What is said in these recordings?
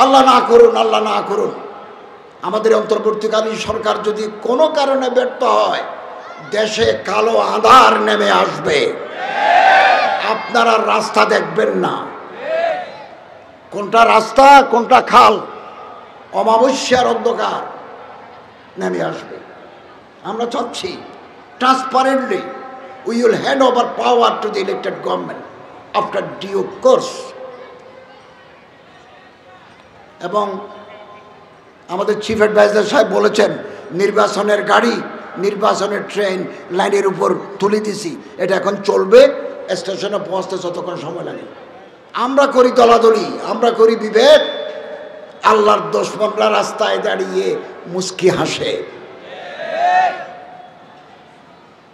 আল্লাহ না করুন, আল্লাহ না করুন, আমাদের অন্তর্বর্তীকালীন সরকার যদি কোনো কারণে ব্যর্থ হয়, দেশে কালো আঁধার নেমে আসবে। আপনারা রাস্তা দেখবেন না, কোনটা রাস্তা কোনটা খাল, অমাবস্যার অন্ধকার নেমে আসবে। আমরা চাচ্ছি transparently we will hand over power to the elected government after due course। এবং আমাদের চিফ অ্যাডভাইজার সাহেব বলেছেন, নির্বাচনের গাড়ি, নির্বাচনের ট্রেন লাইনের উপর তুলে দিছি, এটা এখন চলবে, স্টেশনে পৌঁছতে যতক্ষণ সময় লাগে। আমরা করি দলাদলি, আমরা করি বিভেদ, আল্লাহর দুশমনরা রাস্তায় দাঁড়িয়ে মুস্কি হাসে।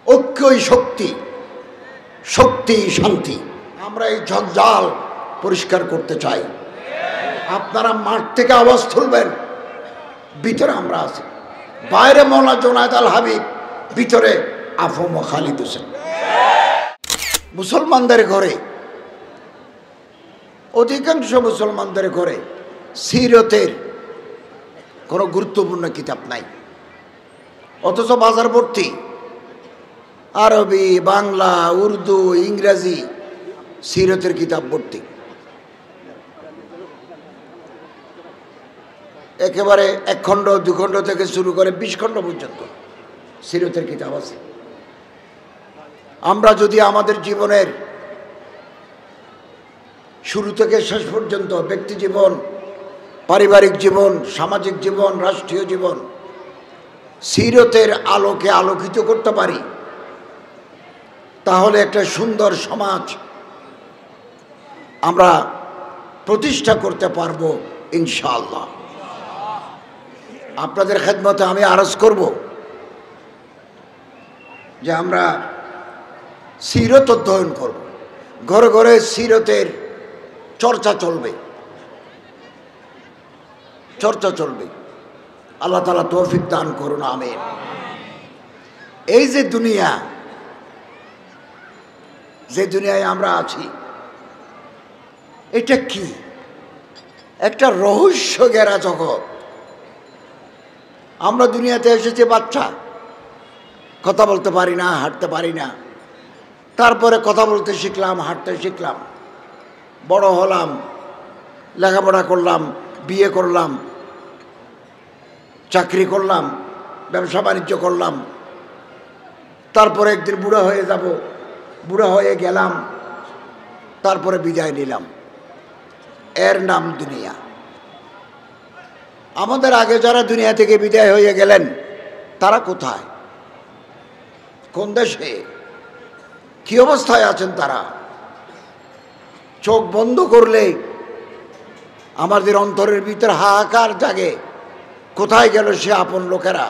ঐক্যই শক্তি, শক্তি শান্তি। আমরা এই জঞ্জাল পরিষ্কার করতে চাই। আপনারা মাঠ থেকে আওয়াজ তুলবেন, ভিতরে আমরা আছি। বাইরে মৌলানা জুনায়েদ আল হাবিব, ভিতরে আফম খালিদ হোসেন। মুসলমানদের ঘরে, অধিকাংশ মুসলমানদের ঘরে সিরতের কোনো গুরুত্বপূর্ণ কিতাব নাই, অথচ বাজার ভর্তি আরবি, বাংলা, উর্দু, ইংরাজি সিরতের কিতাব ভর্তি। একেবারে 1 খণ্ড 2 খণ্ড থেকে শুরু করে 20 খণ্ড পর্যন্ত সিরতের কিতাব আছে। আমরা যদি আমাদের জীবনের শুরু থেকে শেষ পর্যন্ত ব্যক্তি জীবন, পারিবারিক জীবন, সামাজিক জীবন, রাষ্ট্রীয় জীবন সিরতের আলোকে আলোকিত করতে পারি, তাহলে একটা সুন্দর সমাজ আমরা প্রতিষ্ঠা করতে পারবো ইনশাআল্লাহ। আপনাদের খেদমতে আমি আরজ করব যে আমরা সিরত অধ্যয়ন করব, ঘরে ঘরে সিরতের চর্চা চলবে, চর্চা চলবে। আল্লাহ তাআলা তৌফিক দান করুন, আমিন। এই যে দুনিয়া, যে দুনিয়ায় আমরা আছি, এটা কি? একটা রহস্য ঘেরা জগৎ। আমরা দুনিয়াতে এসেছি বাচ্চা, কথা বলতে পারি না, হাঁটতে পারি না, তারপরে কথা বলতে শিখলাম, হাঁটতে শিখলাম, বড় হলাম, লেখাপড়া করলাম, বিয়ে করলাম, চাকরি করলাম, ব্যবসা বাণিজ্য করলাম, তারপরে একদিন বুড়া হয়ে যাব, বুড়া হয়ে গেলাম, তারপরে বিদায় নিলাম। এর নাম দুনিয়া। আমাদের আগে যারা দুনিয়া থেকে বিদায় হয়ে গেলেন, তারা কোথায়, কোন দেশে, কি অবস্থায় আছেন তারা? চোখ বন্ধ করলে আমাদের অন্তরের ভিতর হাহাকার জাগে, কোথায় গেল সে আপন লোকেরা,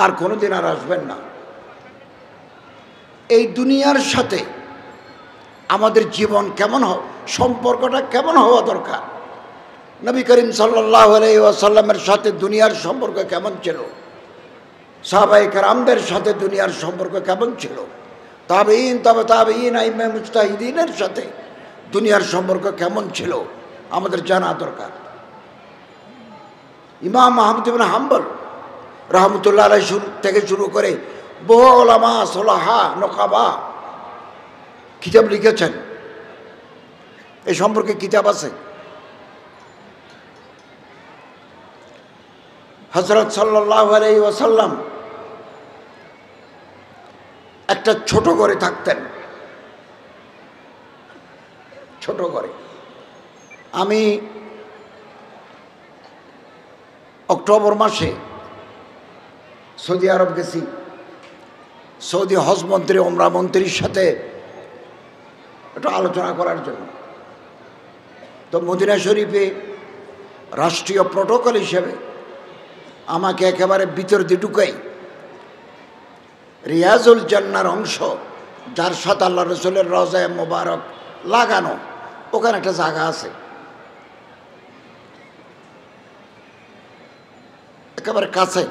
আর কোনোদিন আর আসবেন না। এই দুনিয়ার সাথে আমাদের জীবন কেমন সম্পর্কটা কেমন হওয়া দরকার? নবী করিম সাল্লাল্লাহু আলাইহি ওয়াসাল্লামের সাথে দুনিয়ার সম্পর্ক কেমন ছিল? সাহাবায়ে কেরামদের সাথে দুনিয়ার সম্পর্ক কেমন ছিল? তাবেঈন, তবে তাবেঈন, আইম্মে মুজতাহিদিনের সাথে দুনিয়ার সম্পর্ক কেমন ছিল আমাদের জানা দরকার। ইমাম আহমদ ইবনে হাম্বল রাহমাতুল্লাহ আলাইহি থেকে শুরু করে বহু উলামা, সুলাহা, নকাবা কিতাব লিখেছেন। এই সম্পর্কে কিতাব আছে। হযরত সাল্লাল্লাহু আলাইহি ওয়াসাল্লাম একটা ছোট ঘরে থাকতেন, ছোট ঘরে। আমি অক্টোবর মাসে সৌদি আরব গেছি, সৌদি হজ মন্ত্রী, ওমরা মন্ত্রীর সাথে একটু আলোচনা করার জন্য। তো মদিনা শরীফে রাষ্ট্রীয় প্রটোকল হিসেবে আমাকে একেবারে ভিতর দিয়ে ঢুকাই রিয়াজুল জান্নার অংশ, যার সাথে আল্লাহ রসুলের রওজায়ে মোবারক লাগানো, ওখানে একটা জায়গা আছে, একেবারে কাছে।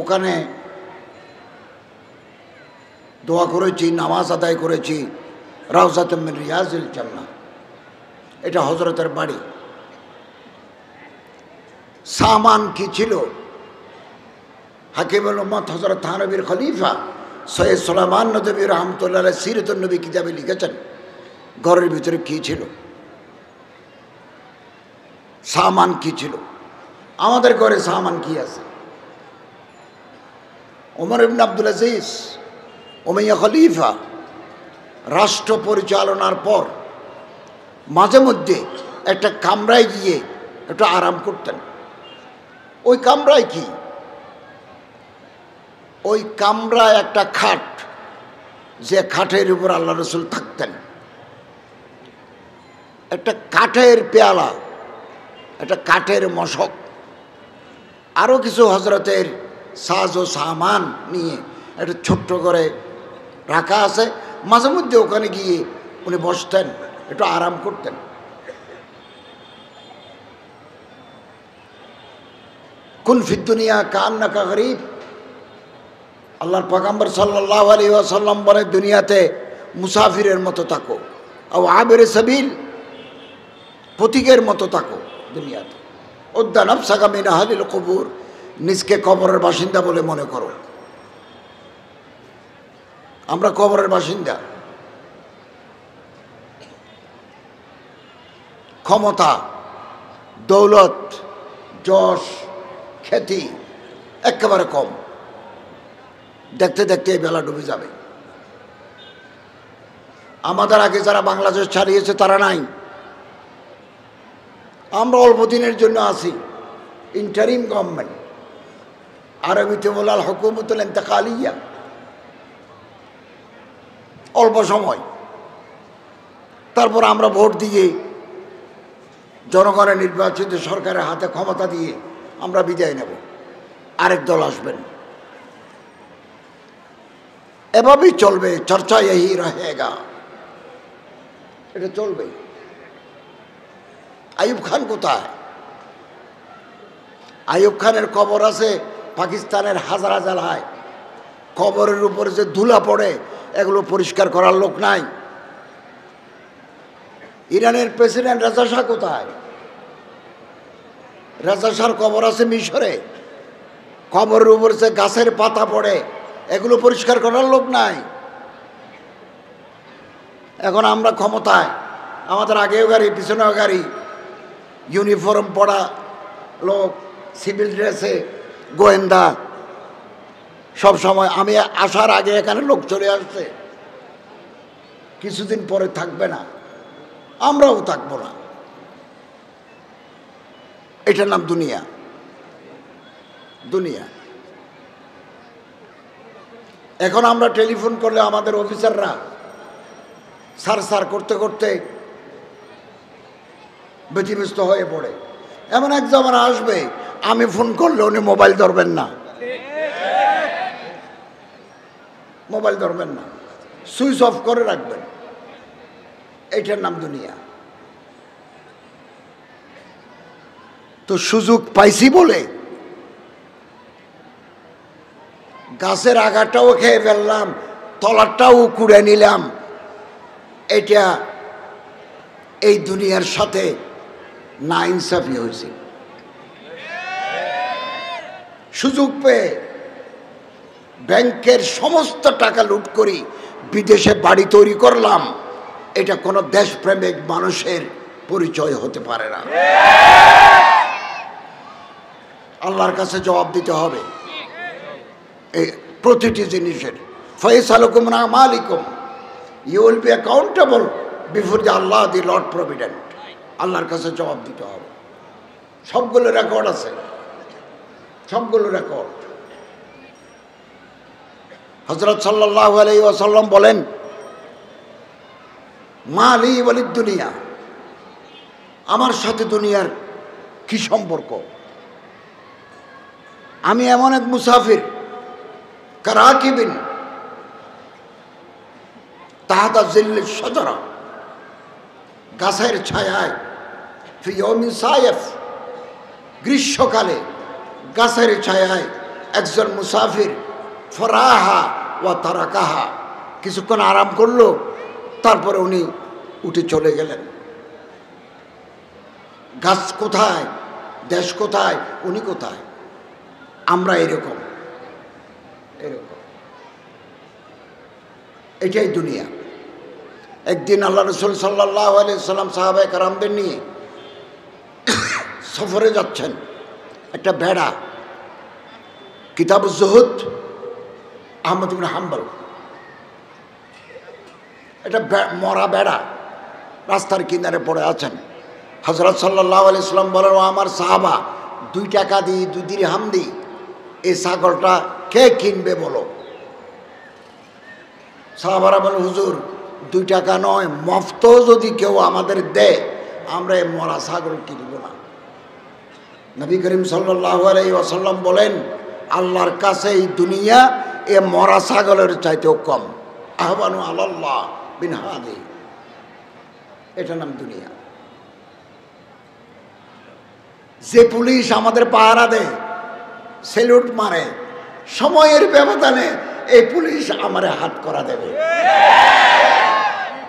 ওখানে দোয়া করেছি, নামাজ আদায় করেছি, রাওজাতুম মিন রিয়াজিল জান্নাহ। এটা হযরতের বাড়ি। সামান কি ছিল? হাকিমুল উম্মত হযরত থানবীর খলিফা সৈয়দ সুলাইমান নদভী রহমতুল্লাহ আলাইহি সিরাতুন নবী কিতাবে লিখেছেন ঘরের ভিতরে কি ছিল, সামান কি ছিল। আমাদের ঘরে সামান কি আছে? ওমর ইবনে আব্দুল আজিজ উমাইয়া খলিফা রাষ্ট্র পরিচালনার পর মাঝে মধ্যে একটা কামরায় গিয়ে একটু আরাম করতেন। ওই কামরায় কি? ওই কামরায় একটা খাট, যে খাটের উপর আল্লাহ রসুল থাকতেন, একটা কাঠের পেয়ালা, একটা কাঠের মশক, আরও কিছু হজরতের সাজ ও সামান নিয়ে একটা ছোট্ট করে রাখা আছে। মাঝে মধ্যে ওখানে গিয়ে উনি বসতেন, একটু আরাম করতেন। কুন ফিদ দুনিয়া কান্নাকা গরীব, আল্লাহর পয়গম্বর সাল্লাল্লাহু আলাইহি ওয়াসাল্লাম বলে, দুনিয়াতে মুসাফিরের মতো থাকো, আও আবিরে সাবিল, পথিকের মতো থাকো দুনিয়াতে। উদ্দা নাফসাকা মিন আহলিল কুবুর, নিজকে কবরের বাসিন্দা বলে মনে করো। আমরা কবরের বাসিন্দা। ক্ষমতা, দৌলত, যশ, খ্যাতি একেবারে কম। দেখতে দেখতে এই বেলা ডুবে যাবে। আমাদের আগে যারা বাংলাদেশ ছাড়িয়েছে তারা নাই, আমরা অল্প দিনের জন্য আছি। ইন্টারিম গভর্নমেন্ট, আরবিতে বলাল হুকুমতুল ইন্তেকালিয়া, অল্প সময়। তারপর আমরা ভোট দিয়ে জনগণের নির্বাচিত সরকারের হাতে ক্ষমতা দিয়ে আমরা বিদায় নেব, আরেক দল আসবেন। এভাবেই চলবে, চর্চা এই রহেগা, এটা চলবে। আইয়ুব খান কোথায়? আইয়ুব খানের কবর আছে পাকিস্তানের হাজারা জেলায়। কবরের উপরে যে ধুলা পড়ে, এগুলো পরিষ্কার করার লোক নাই। ইরানের প্রেসিডেন্ট রেজা শাহ কোথায়? রেজা শাহর কবর আছে মিশরে। কবরের উপর যে গাছের পাতা পড়ে, এগুলো পরিষ্কার করার লোক নাই। এখন আমরা ক্ষমতায়, আমাদের আগেও গাড়ি পিছনেও গাড়ি, ইউনিফর্ম পরা লোক, সিভিল ড্রেসে, গোয়েন্দা। সব সময় আমি আসার আগে এখানে লোক চলে আসছে, কিছুদিন পরে থাকবে না, আমরাও থাকবো না। এটার নাম দুনিয়া। দুনিয়া। এখন আমরা টেলিফোন করলে আমাদের অফিসাররা সার সার করতে করতে ব্যতিব্যস্ত হয়ে পড়ে। এমন এক জামানা আসবে, আমি ফোন করলে উনি মোবাইল ধরবেন না, মোবাইল ধরবেন না, সুইচ অফ করে রাখবেন। এইটার নাম দুনিয়া। তো সুযোগ পাইছি বলে গাছের আগাটাও খেয়ে ফেললাম, তলাটাও কুড়ে নিলাম। এটা এই দুনিয়ার সাথে না ইনসাফি হয়েছে। সুযোগ পেয়ে ব্যাংকের সমস্ত টাকা লুট করি, বিদেশে বাড়ি তৈরি করলাম। এটা কোনো দেশপ্রেমিক মানুষের পরিচয় হতে পারে না। আল্লাহর কাছে জবাব দিতে হবে এই প্রতিটি জিনিসের। ফয়সালুকুম না মালিকুম, you will be accountable before the Allah the Lord provident. আল্লাহর কাছে জবাব দিতে হবে। সবগুলো রেকর্ড আছে, সবগুলো রেকর্ড। হযরত সাল্লাল্লাহু আলাইহি ওয়াসাল্লাম বলেন, মালি ওয়ালিদ দুনিয়া, আমার সাথে দুনিয়ার কি সম্পর্ক? আমি এমন এক মুসাফির, কারাকিবিন তাহাতা জিল্লিশ শাজারা, গাছের ছায়ায়, ফি ইয়াউমিন সাইফ, গ্রীষ্মকালে গাছের ছায়ায় একজন মুসাফির, ফরাহা ওয়া তারাকাহা, কিছুক্ষণ আরাম করলো, তারপরে উনি উঠে চলে গেলেন। গাছ কোথায়, দেশ কোথায়, উনি কোথায়, আমরা এরকম এরকম। এটাই দুনিয়া। একদিন আল্লাহ রসুল সাল্লাল্লাহু আলাইহি সাল্লাম সাহাবায়ে কেরামদের নিয়ে সফরে যাচ্ছেন। একটা বেড়া, কিতাবুজ জুহুদ আহমদ ইবনে হাম্বল, এটা মরা বেড়া রাস্তার কিনারে পড়ে আছেন। হযরত সাল্লাল্লাহু আলাইহি সাল্লাম বলেন, ও আমার সাহাবা, 2 টাকা দিই, 2 দিরহাম দিই, এই ছাগলটা কে কিনবে বলো? সাহাবারা বলে, হুজুর 2 টাকা নয়, মফত যদি কেউ আমাদের দেয় আমরা এই মরা ছাগল কিনব না। নবী করিম সাল্লাল্লাহু আলাইহি ওয়াসাল্লাম বলেন, আল্লাহর কাছে এই দুনিয়া এ মরা ছাগলের চাইতেও কম। আহবানু আলাল্লাহ বিন হাদি, এটা নাম দুনিয়া। যে পুলিশ আমাদের পাহারা দেয়, সেলুট মারে, সময়ের ব্যবধানে এই পুলিশ আমারে হাত করা দেবে,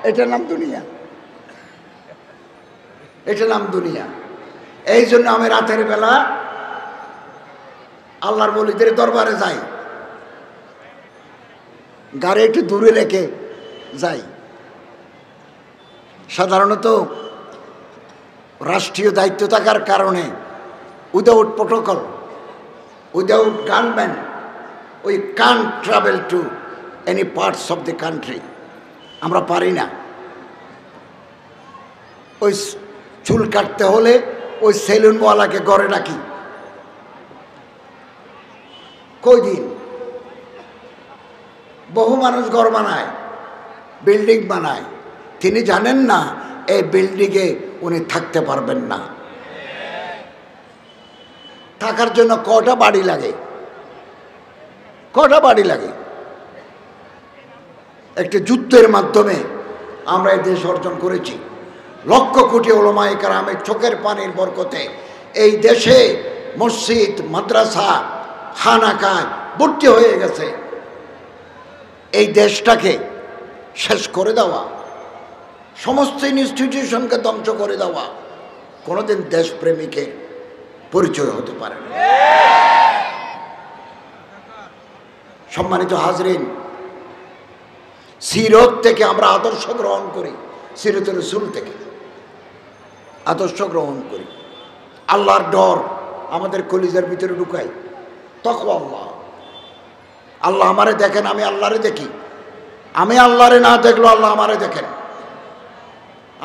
এটা নাম দুনিয়া, এটা নাম দুনিয়া। এই জন্য আমি রাতের বেলা আল্লাহর ওলিদের দরবারে যাই, গাড়ি একটু দূরে রেখে যাই। সাধারণত রাষ্ট্রীয় দায়িত্ব থাকার কারণে without protocol, without gunman, we can't travel to any parts of the country. আমরা পারি না। ওই চুল কাটতে হলে ওই সেলুনওয়ালাকে ঘরে ডাকি, কই দিন। বহু মানুষ ঘর বানায়, বিল্ডিং বানায়, তিনি জানেন না এই বিল্ডিংয়ে উনি থাকতে পারবেন না। থাকার জন্য কটা বাড়ি লাগে, কটা বাড়ি লাগে। একটি যুদ্ধের মাধ্যমে আমরা এই দেশ অর্জন করেছি। লক্ষ কোটি উলামায়ে কেরামের চোখের পানির বরকতে এই দেশে মসজিদ, মাদ্রাসা, খানাকায় ভর্তি হয়ে গেছে। এই দেশটাকে শেষ করে দেওয়া, সমস্ত ইনস্টিটিউশনকে ধ্বংস করে দেওয়া কোনোদিন দেশপ্রেমিকের পরিচয় হতে পারে না। সম্মানিত হাজরিন, সিরত থেকে আমরা আদর্শ গ্রহণ করি, সিরতের রাসূল থেকে আদর্শ গ্রহণ করি। আল্লাহর ডর আমাদের কলিজার ভিতরে ঢুকাই। তাকওয়া আল্লাহ, আল্লাহ আমারে দেখেন, আমি আল্লাহরে দেখি। আমি আল্লাহরে না দেখলো আল্লাহ আমারে দেখেন।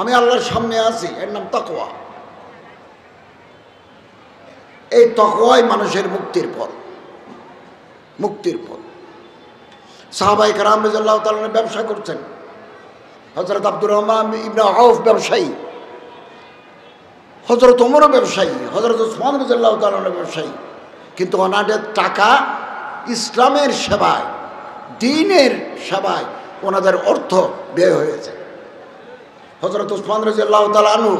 আমি আল্লাহর সামনে আছি, এর নাম তাকওয়া। এই তাকওয়াই মানুষের মুক্তির পথ, মুক্তির পথ। সাহাবায়ে কেরাম রাদিয়াল্লাহু তাআলা ব্যবসা করছেন। হযরত আব্দুর রহমান ইবনে আউফ ব্যবসায়ী, হযরত ওমরও ব্যবসায়ী, হযরত উসমান রাদিয়াল্লাহু তাআলা ব্যবসায়ী। কিন্তু ওনাদের টাকা ইসলামের সেবায়, দ্বীনের সেবায় ওনাদের অর্থ ব্যয় হয়েছে। হযরত উসমান রাদিয়াল্লাহু তাআলা আনহু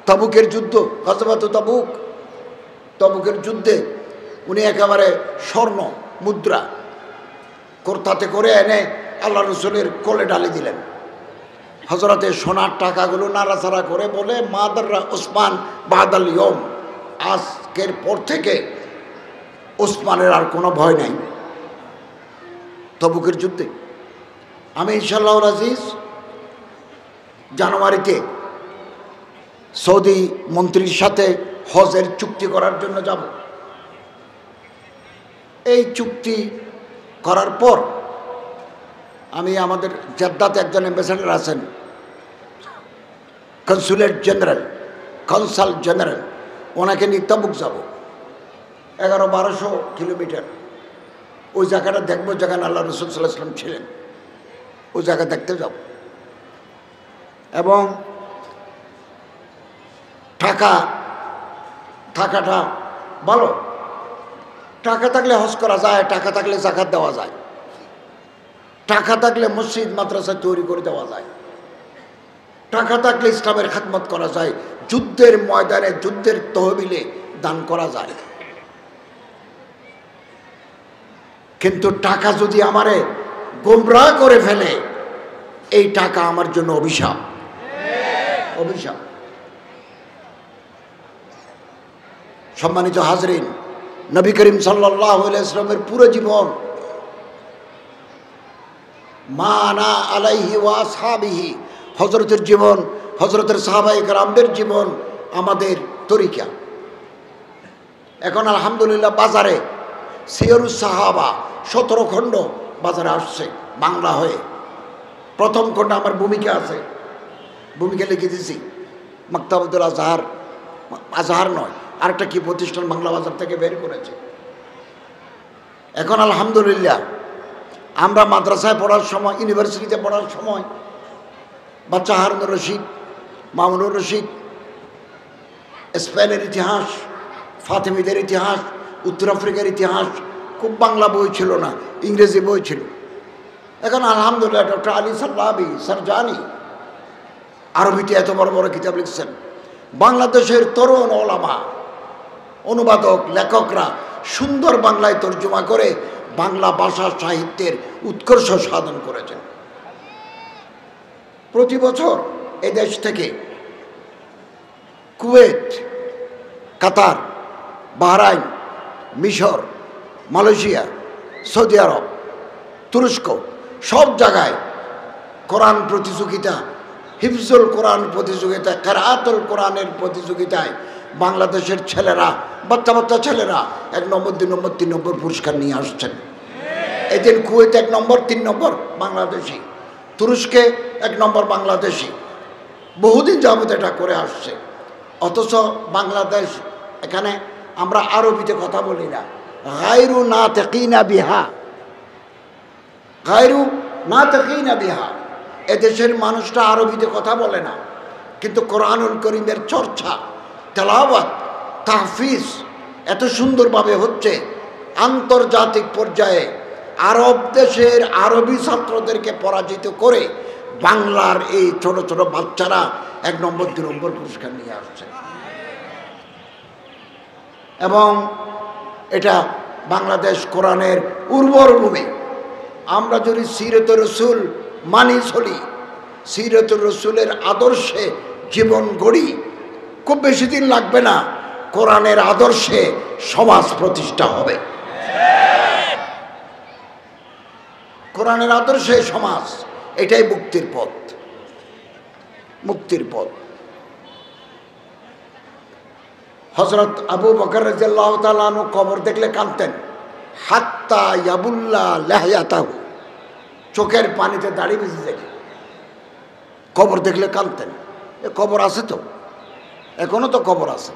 তাবুকের যুদ্ধ, গজওয়াত তাবুক, তাবুকের যুদ্ধে উনি একেবারে স্বর্ণ মুদ্রা কোরতাতে করে এনে আল্লাহ রসুলের কোলে ঢালি দিলেন। হযরতে সোনার টাকাগুলো নাড়াচাড়া করে বলে, মাদাররা উসমান বাদাল ইয়ম, আজকের পর থেকে উসমানের আর কোনো ভয় নাই। তাবুকের যুদ্ধে আমি ইনশাআল্লাহুল আজিজ জানুয়ারিতে সৌদি মন্ত্রীর সাথে হজের চুক্তি করার জন্য যাব। এই চুক্তি করার পর আমি আমাদের জেদ্দাতে একজন অ্যাম্বাসেডর আছেন, কনসুলেট জেনারেল, কনসাল জেনারেল, ওনাকে নিয়ে তাবুক যাব। 1100-1200 কিলোমিটার। ওই জায়গাটা দেখবো যেখানে আল্লাহ রসুল সাল্লাল্লাহু আলাইহি ওয়াসাল্লাম ছিলেন, ওই জায়গা দেখতে যাব। এবং টাকাটা ভালো, টাকা থাকলে হজ করা যায়, টাকা থাকলে যাকাত দেওয়া যায়, টাকা থাকলে মসজিদ মাদ্রাসা তৈরি করে দেওয়া যায়, টাকা থাকলে ইসলামের খেদমত করা যায়, যুদ্ধের ময়দানে, যুদ্ধের তহবিলে দান করা যায়। কিন্তু টাকা যদি আমারে গোমরাহ করে ফেলে, এই টাকা আমার জন্য অভিশাপ, অভিশাপ। সম্মানিত হাজরিন, নবী করিম সাল্লাল্লাহু আলাইহি ওয়াসাল্লামের পুরো জীবন মা আনা আলাইহি ওয়া আসহাবিহি, হযরতের জীবন, হযরতের সাহাবায়ে কেরামদের জীবন আমাদের তরিকা। এখন আলহামদুলিল্লাহ বাজারে সিয়রুস সাহাবা 17 খণ্ড বাজারে আসছে বাংলা হয়ে। প্রথম খণ্ড আমার ভূমিকা আছে, ভূমিকা লিখে দিয়েছি মাকতাবুল আজহার, আজহার নয় আরেকটা কি প্রতিষ্ঠান বাংলা বাজার থেকে বের করেছে। এখন আলহামদুলিল্লাহ আমরা মাদ্রাসায় পড়ার সময়, ইউনিভার্সিটিতে পড়ার সময় বাচ্চা হারুনুর রশিদ, মামুনুর রশিদ, স্পেনের ইতিহাস, ফাতেমিদের ইতিহাস, উত্তর আফ্রিকার ইতিহাস, খুব বাংলা বই ছিল না, ইংরেজি বই ছিল। এখন আলহামদুলিল্লাহ ডক্টর আলী সাল্লাবি সারজানি আরবিতে এত বড় বড় কিতাব লিখছেন। বাংলাদেশের তরুণ ওলামা, অনুবাদক, লেখকরা সুন্দর বাংলায় তর্জমা করে বাংলা ভাষা সাহিত্যের উৎকর্ষ সাধন করেছেন। প্রতি বছর এদেশ থেকে কুয়েত, কাতার, বাহরাইন, মিশর, মালয়েশিয়া, সৌদি আরব, তুরস্ক সব জায়গায় কোরআন প্রতিযোগিতা, হিফজুল কোরআন প্রতিযোগিতা, কেরাআতুল কোরআনের প্রতিযোগিতায় বাংলাদেশের ছেলেরা, বাচ্চা বাচ্চা ছেলেরা 1 নম্বর, 2 নম্বর, 3 নম্বর পুরস্কার নিয়ে আসছেন। এদিন কুয়েত 1 নম্বর, 3 নম্বর বাংলাদেশি, তুরস্কে 1 নম্বর বাংলাদেশি, বহুদিন যাবত এটা করে আসছে। অথচ বাংলাদেশ, এখানে আমরা আরবিতে কথা বলি না, গায়রু নাতিকিনা বিহা, গায়রু নাতিকিনা বিহা। এদেশের মানুষটা আরবিতে কথা বলে না, কিন্তু কোরআনুল করিমের চর্চা, তেলাওয়াত, তাহফিজ এত সুন্দরভাবে হচ্ছে। আন্তর্জাতিক পর্যায়ে আরব দেশের আরবি ছাত্রদেরকে পরাজিত করে বাংলার এই ছোট ছোট বাচ্চারা 1 নম্বর, 2 নম্বর পুরস্কার নিয়ে আসছে। এবং এটা বাংলাদেশ কোরআনের উর্বর ভূমি। আমরা যদি সিরাতুর রাসূল মানি চলি, সিরাতুর রাসূলের আদর্শে জীবন গড়ি, খুব বেশি দিন লাগবে না কোরআনের আদর্শে সমাজ প্রতিষ্ঠা হবে। কোরআনের আদর্শে সমাজ, এটাই মুক্তির পথ, মুক্তির পথ। হযরত আবু বকর রাদিয়াল্লাহু তাআলা আনহু কবর দেখলে কাঁদতেন, হাত্তা ইয়াবুল্লা লাহয়াতাহু, চোখের পানিতে দাড়ি ভিজে যায়, কবর দেখলে কাঁদতেন। এ কবর আছে তো, এখনো তো কবর আছে।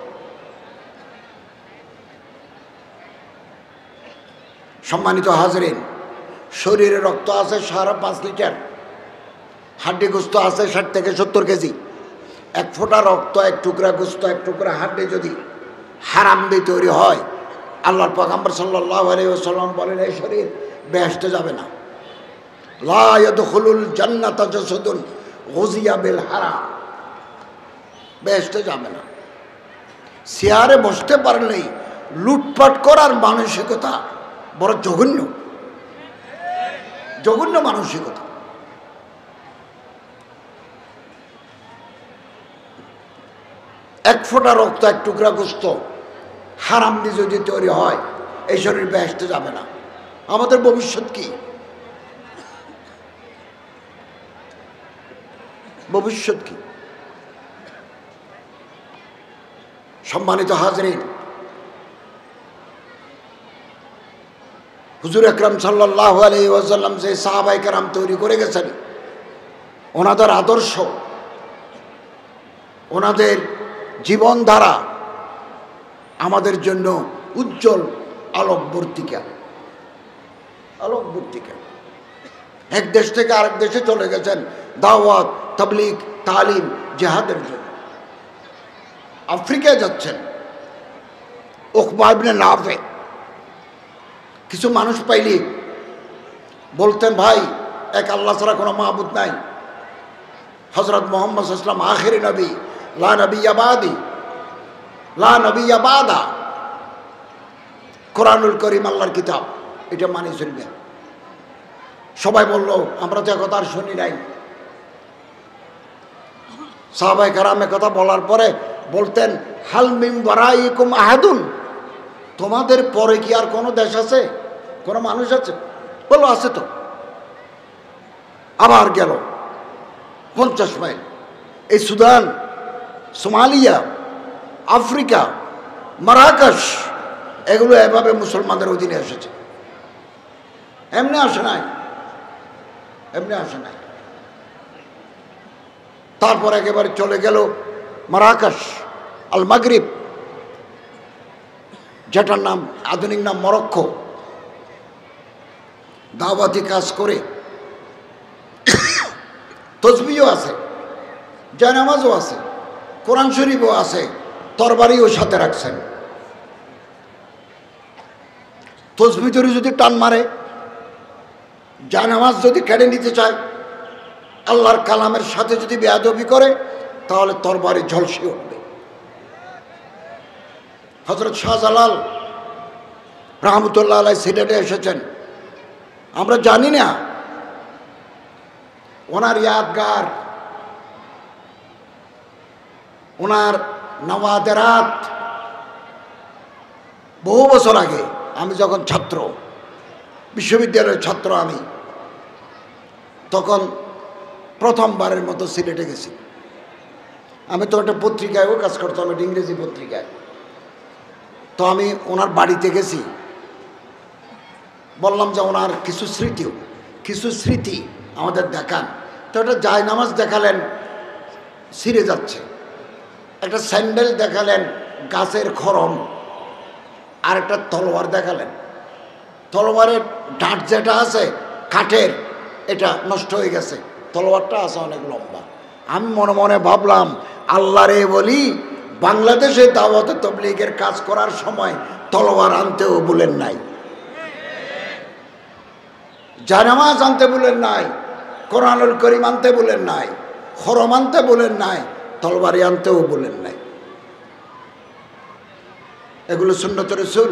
সম্মানিত হাজরিন, শরীরে রক্ত আছে 5.5 লিটার, হাড্ডি গোস্ত আছে 60 থেকে 70 কেজি। 1 ফোঁটা রক্ত, 1 টুকরা গোস্ত, 1 টুকরা হাড্ডি যদি হারাম দিয়ে তৈরি হয়, আল্লাহর পয়গম্বর সাল্লাল্লাহু আলাইহি ওয়াসাল্লাম বলেন এই শরীর বেহেশতে যাবে না। লা ইয়াদখুলুল জান্নাতা জাসাদুন গুযিয়া বিল হারাম, বেহেশতে যাবে না। চেয়ারে বসতে পারলেই লুটপাট করার মানসিকতা বড় জঘন্য, জঘন্য মানসিকতা। এক ফোঁটা রক্ত, 1 টুকরা গোস্ত হারাম দিয়ে যদি তৈরি হয়, এই শরীর বেহেশতে যাবে না। আমাদের ভবিষ্যৎ কি? ভবিষ্যৎ কি? সম্মানিত হাজরিন, হুজুর আকরাম সাল্লাল্লাহু আলাইহি ওয়াসাল্লাম যে সাহাবায়ে কেরাম তৈরি করে গেছেন, ওনাদের আদর্শ, ওনাদের জীবনধারা আমাদের জন্য উজ্জ্বল আলোকবর্তিকা, আলোকবর্তিকা। এক দেশ থেকে আরেক দেশে চলে গেছেন দাওয়াত, তাবলীগ, তালিম, জিহাদের জন্য। আফ্রিকায় যাচ্ছেন, উকবা ইবনে নাফে কিছু মানুষ পাইলি বলতেন, ভাই এক আল্লাহ ছাড়া কোনো মাবুদ নাই, হযরত মুহাম্মদ সাল্লাল্লাহু আলাইহি ওয়াসাল্লাম আখিরি নবী, লা নবিয়্যা বাদি, লা নবিয়্যা বাদা, কোরআনুল করিম আল্লাহর কিতাব, এটা মানি চলবে। সবাই বলল আমরা তো কথা আর শুনি নাই। সাহাবায়ে কেরামের কথা বলার পরে বলতেন হাল মিন ওয়ারাইকুম আহাদুন, তোমাদের পরে কি আর কোনো দেশ আছে, কোনো মানুষ আছে? বললো আছে তো। আবার গেল 50 মাইল, এই সুদান, সোমালিয়া, আফ্রিকা, মারাকাশ, এগুলো এভাবে মুসলমানদের অধীনে এসেছে। এমনি আসে নাই, এমনি আসে নাই। তারপর একেবারে চলে গেল মারাকাশ, আল মাগরিব, যেটার নাম আধুনিক নাম মরক্কো। দাওয়াতি কাজ করে, তসবিহও আছে, জায়নামাজও আছে, কোরআন শরীফও আছে, তরবারিও সাথে রাখছেন। তসবি ধরে যদি টান মারে, জায়নামাজ যদি কেড়ে নিতে চায়, আল্লাহর কালামের সাথে যদি বেয়াদবি করে, তাহলে তরবারি ঝলসে উঠবে। হযরত শাহজালাল রহমতুল্লাহ আলাইহি সিলেটে এসেছেন, আমরা জানি না। ওনার ইয়াদগার, ওনার নওয়াদেরাত, বহু বছর আগে আমি যখন ছাত্র, বিশ্ববিদ্যালয়ের ছাত্র আমি, তখন প্রথমবারের মতো সিলেটে গেছি। আমি তো একটা পত্রিকায়ও কাজ করতাম, একটা ইংরেজি পত্রিকায়। তো আমি ওনার বাড়িতে গেছি, বললাম যে ওনার কিছু স্মৃতি আমাদের দেখান। তো একটা জায়নামাজ দেখালেন, ছিঁড়ে যাচ্ছে। একটা স্যান্ডেল দেখালেন, গাছের খড়ম। আর একটা তলোয়ার দেখালেন, তলোয়ারের ডাঁট যেটা আছে কাঠের, এটা নষ্ট হয়ে গেছে, তলোয়ারটা আছে অনেক লম্বা। আমি মনে মনে ভাবলাম, আল্লাহ রে বলি, বাংলাদেশে দাওয়াতে তাবলীগের কাজ করার সময় তলোয়ার আনতেও বলেন নাই, জায়নামাজ আনতে বলেন নাই, কোরআনুল কারীম আনতে বলেন নাই, খড়ম আনতে বলেন নাই, তলবারি আনতেও বলেন নাই। এগুলো সুন্নত রাসূল।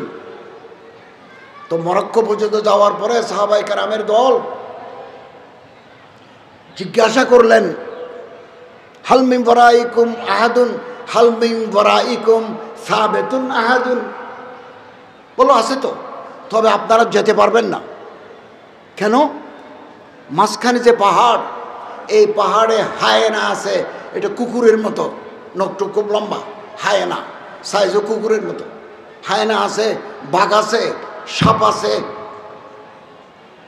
তো মরক্কো পর্যন্ত যাওয়ার পরে সাহাবায়ে কেরামের দল জিজ্ঞাসা করলেন, হাল মিন ওয়ারাইকুম আহাদুন, হাল মিন ওয়ারাইকুম সাবিতুন আহাদুন। বলো আছে তো, তবে আপনারা যেতে পারবেন না। কেন? মাঝখানে যে পাহাড়, এই পাহাড়ে হায়েনা আছে, এটা কুকুরের মতো, নখটু খুব লম্বা, হায়েনা সাইজও কুকুরের মতো। হায়েনা আছে, বাঘ আছে, সাপ আছে,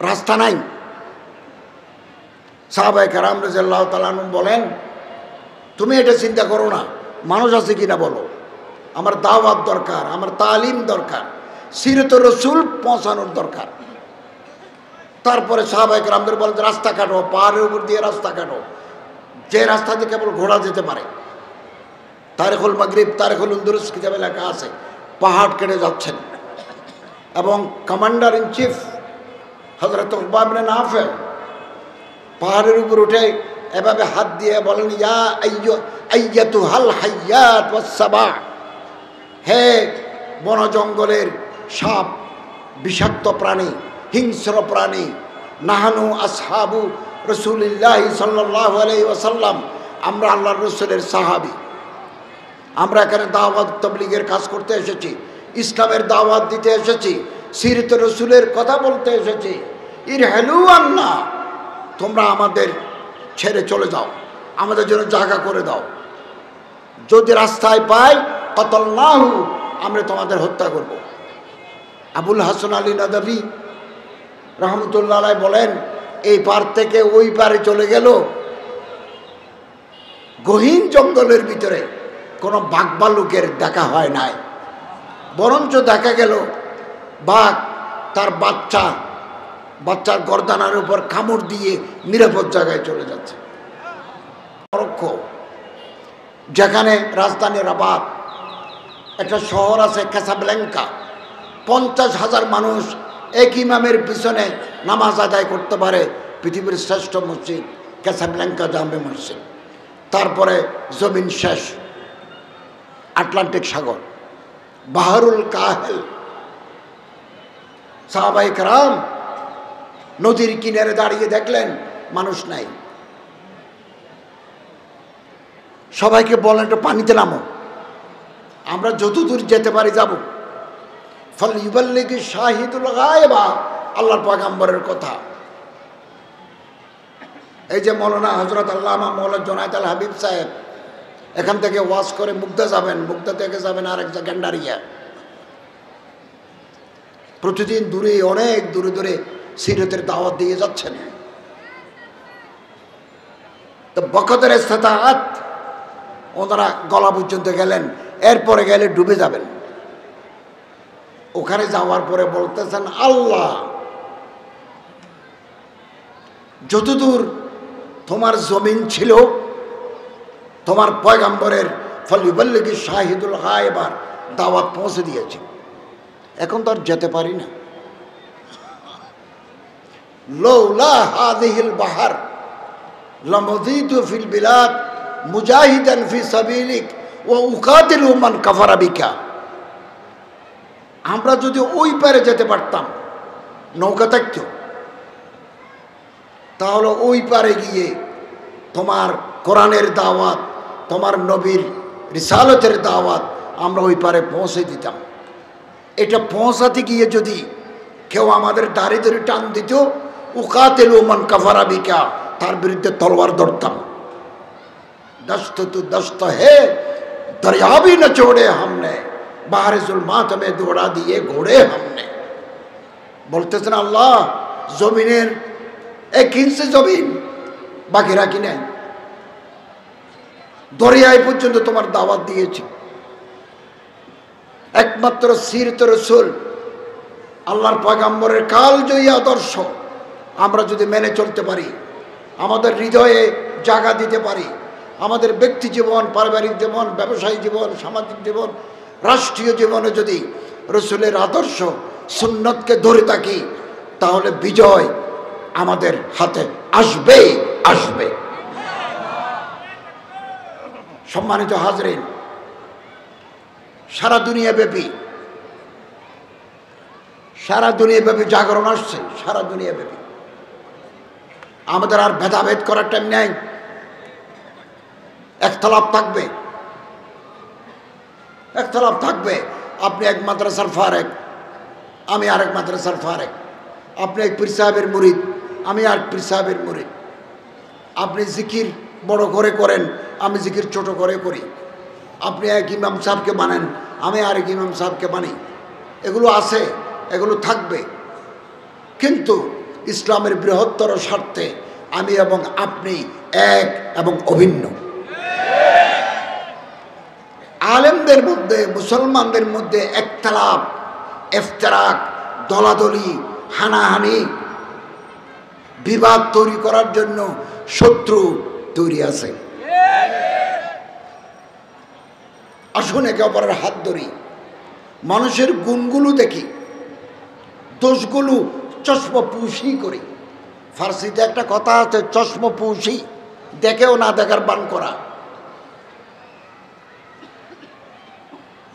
রাস্তা নাই। সাহাবায়ে কেরাম রাদিয়াল্লাহু তাআলা আনহুম বলেন, তুমি এটা চিন্তা করো না, মানুষ আছে কিনা বলো, আমার দাওয়াত দরকার, আমার তালিম দরকার, সিরাতুর রাসূল পৌঁছানোর দরকার। তারপরে সাহাবায়ে কেরামদের বলেন, রাস্তা কাটো, পাহাড়ের উপর দিয়ে রাস্তা কাটো, যে রাস্তা দিয়ে কেবল ঘোড়া যেতে পারে। তারিখুল মাগরিব, তারিখুল উনদুরুস কিতাবে লেখা আছে, পাহাড় কেটে যাচ্ছেন। এবং কমান্ডার ইন চিফ হযরত উকবা ইবনে নাফে পাহাড়ের উপর উঠে এভাবে হাত দিয়ে বলেন, ইয়া আইয়াতুহাল হাইয়াত ওয়াস সাবা, হে বন জঙ্গলের সাপ, বিষাক্ত প্রাণী, হিংস্র প্রাণী, নাহানু আসহাবু রাসূলিল্লাহি সাল্লাল্লাহু আলাইহি ওয়াসাল্লাম, আমরা আল্লাহর রাসূলের সাহাবী, আমরা এখানে দাওয়াত তাবলীগের কাজ করতে এসেছি, ইসলামের দাওয়াত দিতে এসেছি, সিরাতুর রাসূলের কথা বলতে এসেছি। ইরহালু আন্না, তোমরা আমাদের ছেড়ে চলে যাও, আমাদের জন্য জায়গা করে দাও। যদি রাস্তায় পাই কতলনাহু, আমরা তোমাদের হত্যা করব। আবুল হাসান আলী নাদভী রহমতুল্লাহ আলাইহি বলেন, এই পার থেকে ওই পারে চলে গেল, গহীন জঙ্গলের ভিতরে কোনো বাঘ ভাল্লুকের দেখা হয় নাই, বরঞ্চ দেখা গেল বাঘ তার বাচ্চার গর্দানার উপর কামড় দিয়ে নিরাপদ জায়গায় চলে যাচ্ছে। মরক্কো, যেখানে রাজধানী রাবাত, একটা শহর আছে ক্যাসাব্ল্যাঙ্কা, 50,000 মানুষ এক ইমামের পিছনে নামাজ আদায় করতে পারে। পৃথিবীর শ্রেষ্ঠ মসজিদ ক্যাসাব্ল্যাঙ্কা জামে মসজিদ। তারপরে জমিন শেষ, আটলান্টিক সাগর, বাহরুল কাহেল। সাহাবায়ে কেরাম নদীর কিনারে দাঁড়িয়ে দেখলেন মানুষ নাই। সবাইকে বলেন একটু পানিতে নামো, আমরা যতদূর যেতে পারি যাব। ফালইউবাল্লিগি শাহিদুল গায়বা, আল্লাহর পয়গম্বরের কথা। এই যে মৌলানা হযরত আল্লামা মাওলানা জুনায়েদ আল হাবিব সাহেব এখান থেকে ওয়াজ করে মুগদা যাবেন, মুগদা থেকে যাবেন আরেক জায়গা গেন্ডারিয়া। প্রতিদিন দূরে, অনেক দূরে দূরে সিরতের দাওয়াত দিয়ে যাচ্ছেন। তো বকতের ইস্তাতাআত ওনারা গলা পর্যন্ত গেলেন, এরপরে গেলে ডুবে যাবেন। ওখানে যাওয়ার পরে বলতেছেন, আল্লাহ যতদূর তোমার জমিন ছিল তোমার পয়গম্বরের ফালইউবাল্লিগি শাহিদুল গায়বার দাওয়াত পৌঁছে দিয়েছি, এখন তো আর যেতে পারি না। লাউলা হাযিহিল বাহর লামাযিতু ফিল বিলাদ মুজাহিদান ফি সাবিলিক ওয়া উকাতিলু মান কাফারা বিকা। আমরা যদি ওই পারে যেতে পারতাম, নৌকা থাকতো, তাহলে ওই পারে গিয়ে তোমার কোরআনের দাওয়াত, তোমার নবীর রিসালতের দাওয়াত আমরা ওই পারে পৌঁছে দিতাম। এটা পৌঁছাতে গিয়ে যদি কেউ আমাদের দাড়ি ধরে টান দিত, উকাতিলু মান কাফারা বিকা, তার বিরুদ্ধে তলোয়ার ধরতাম। दस्त तो दस्त है दरिया भी न छोड़े हमने, बाहर जुल्मात में दौड़ा दिए घोड़े हमने। বলতেছেন আল্লাহ জমিনের 1 ইঞ্চি জমিন বাকি রাখি নাই, দরিয়ায় পর্যন্ত তোমার দাওয়াত দিয়েছি। একমাত্র সিরত রাসূল আল্লাহর পয়গম্বরের কালজয়ী আদর্শ আমরা যদি মেনে চলতে পারি, আমাদের হৃদয়ে জায়গা দিতে পারি, আমাদের ব্যক্তি জীবন, পারিবারিক জীবন, ব্যবসায়িক জীবন, সামাজিক জীবন, রাষ্ট্রীয় জীবনে যদি রসুলের আদর্শ সুন্নতকে ধরে থাকি, তাহলে বিজয় আমাদের হাতে আসবে আসবে। সম্মানিত হাজরিন, সারা দুনিয়াব্যাপী জাগরণ আসছে, সারা দুনিয়াব্যাপী। আমাদের আর ভেদাভেদ করার টাইম নেই। একতলাপ থাকবে। আপনি এক মাদ্রাসার ফারেক, আমি আরেক মাদ্রাসার ফারেক। আপনি এক পীর সাহেবের মুরিদ, আমি আর পীর সাহেবের মুরিদ। আপনি জিকির বড় করে করেন, আমি জিকির ছোট করে করি। আপনি এক ইমাম সাহেবকে মানেন, আমি আরেক ইমাম সাহেবকে মানি। এগুলো আছে, এগুলো থাকবে, কিন্তু ইসলামের বৃহত্তর স্বার্থে আমি এবং আপনি এক এবং অভিন্ন। আলেমদের মধ্যে, মুসলমানদের মধ্যে একতলাপ, ইফতিরাক, দলাদলি, হানাহানি, বিবাদ তৈরি করার জন্য শত্রু তৈরি আছে। আসুন একে অপরের হাত ধরি, মানুষের গুণগুলো দেখি, দোষগুলো চশমপুষি করি। ফার্সিতে একটা কথা আছে, চশমপুষি, দেখেও না দেখার বান করা।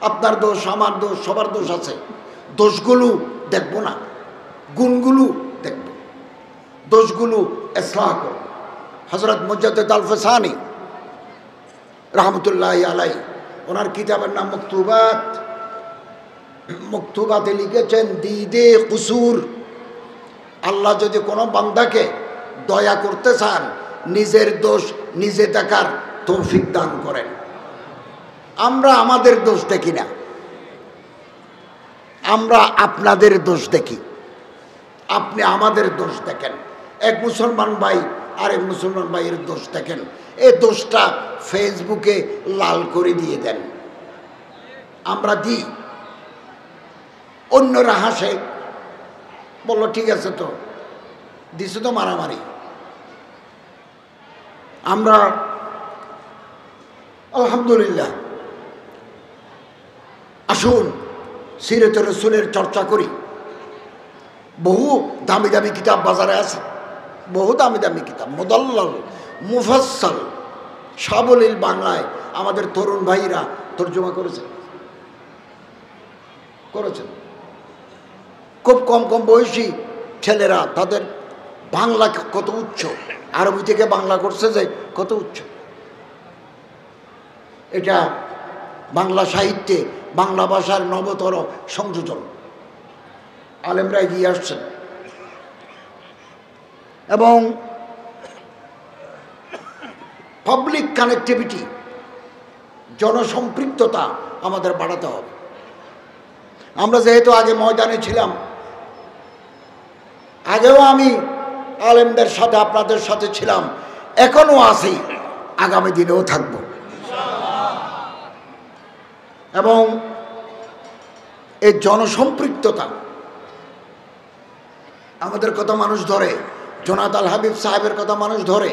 আপনার দোষ, আমার দোষ, সবার দোষ আছে। দোষগুলো দেখব না, গুণগুলো দেখব, দোষগুলো ইসলাহ করব। হযরত মুজাদ্দিদ আল ফসানি রহমতুল্লাহি আলাইহি, ওনার কিতাবের নাম মকতুবাত। মকতুবাতে লিখেছেন দিদে কুসুর। আল্লাহ যদি কোনো বান্দাকে দয়া করতে চান, নিজের দোষ নিজে দেখার তৌফিক দান করেন। আমরা আমাদের দোষ দেখি না, আমরা আপনাদের দোষ দেখি। আপনি আমাদের দোষ দেখেন, এক মুসলমান ভাই আরেক মুসলমান ভাইয়ের দোষ দেখেন, এই দোষটা ফেসবুকে লাল করে দিয়ে দেন। আমরা দিই, অন্যরা হাসে, বললো ঠিক আছে তো দিছে তো মারামারি। আমরা আলহামদুলিল্লাহ, আসুন সিরাতুর রাসূলের চর্চা করি। বহু দামি দামি কিতাব বাজারে আছে, বহু দামি দামি কিতাব, মুদাল্লাল, মুফাসসাল, সাবলীল বাংলায় আমাদের তরুণ ভাইরা তর্জমা করেছেন। খুব কম কম বয়সী ছেলেরা, তাদের বাংলা কত উচ্চ, আরবি থেকে বাংলা করছে যে কত উচ্চ। এটা বাংলা সাহিত্যে বাংলা ভাষার নবতর সংযোজন আলেমরা এগিয়ে আসছেন এবং পাবলিক কানেক্টিভিটি জনসম্পৃক্ততা আমাদের বাড়াতে হবে। আমরা যেহেতু আগে ময়দানে ছিলাম, আগেও আমি আলেমদের সাথে আপনাদের সাথে ছিলাম, এখনো আছি, আগামী দিনেও থাকব। এবং এই জনসম্পৃক্ততা আমাদের কথা মানুষ ধরে, জোনায়েদ আল হাবিব সাহেবের কথা মানুষ ধরে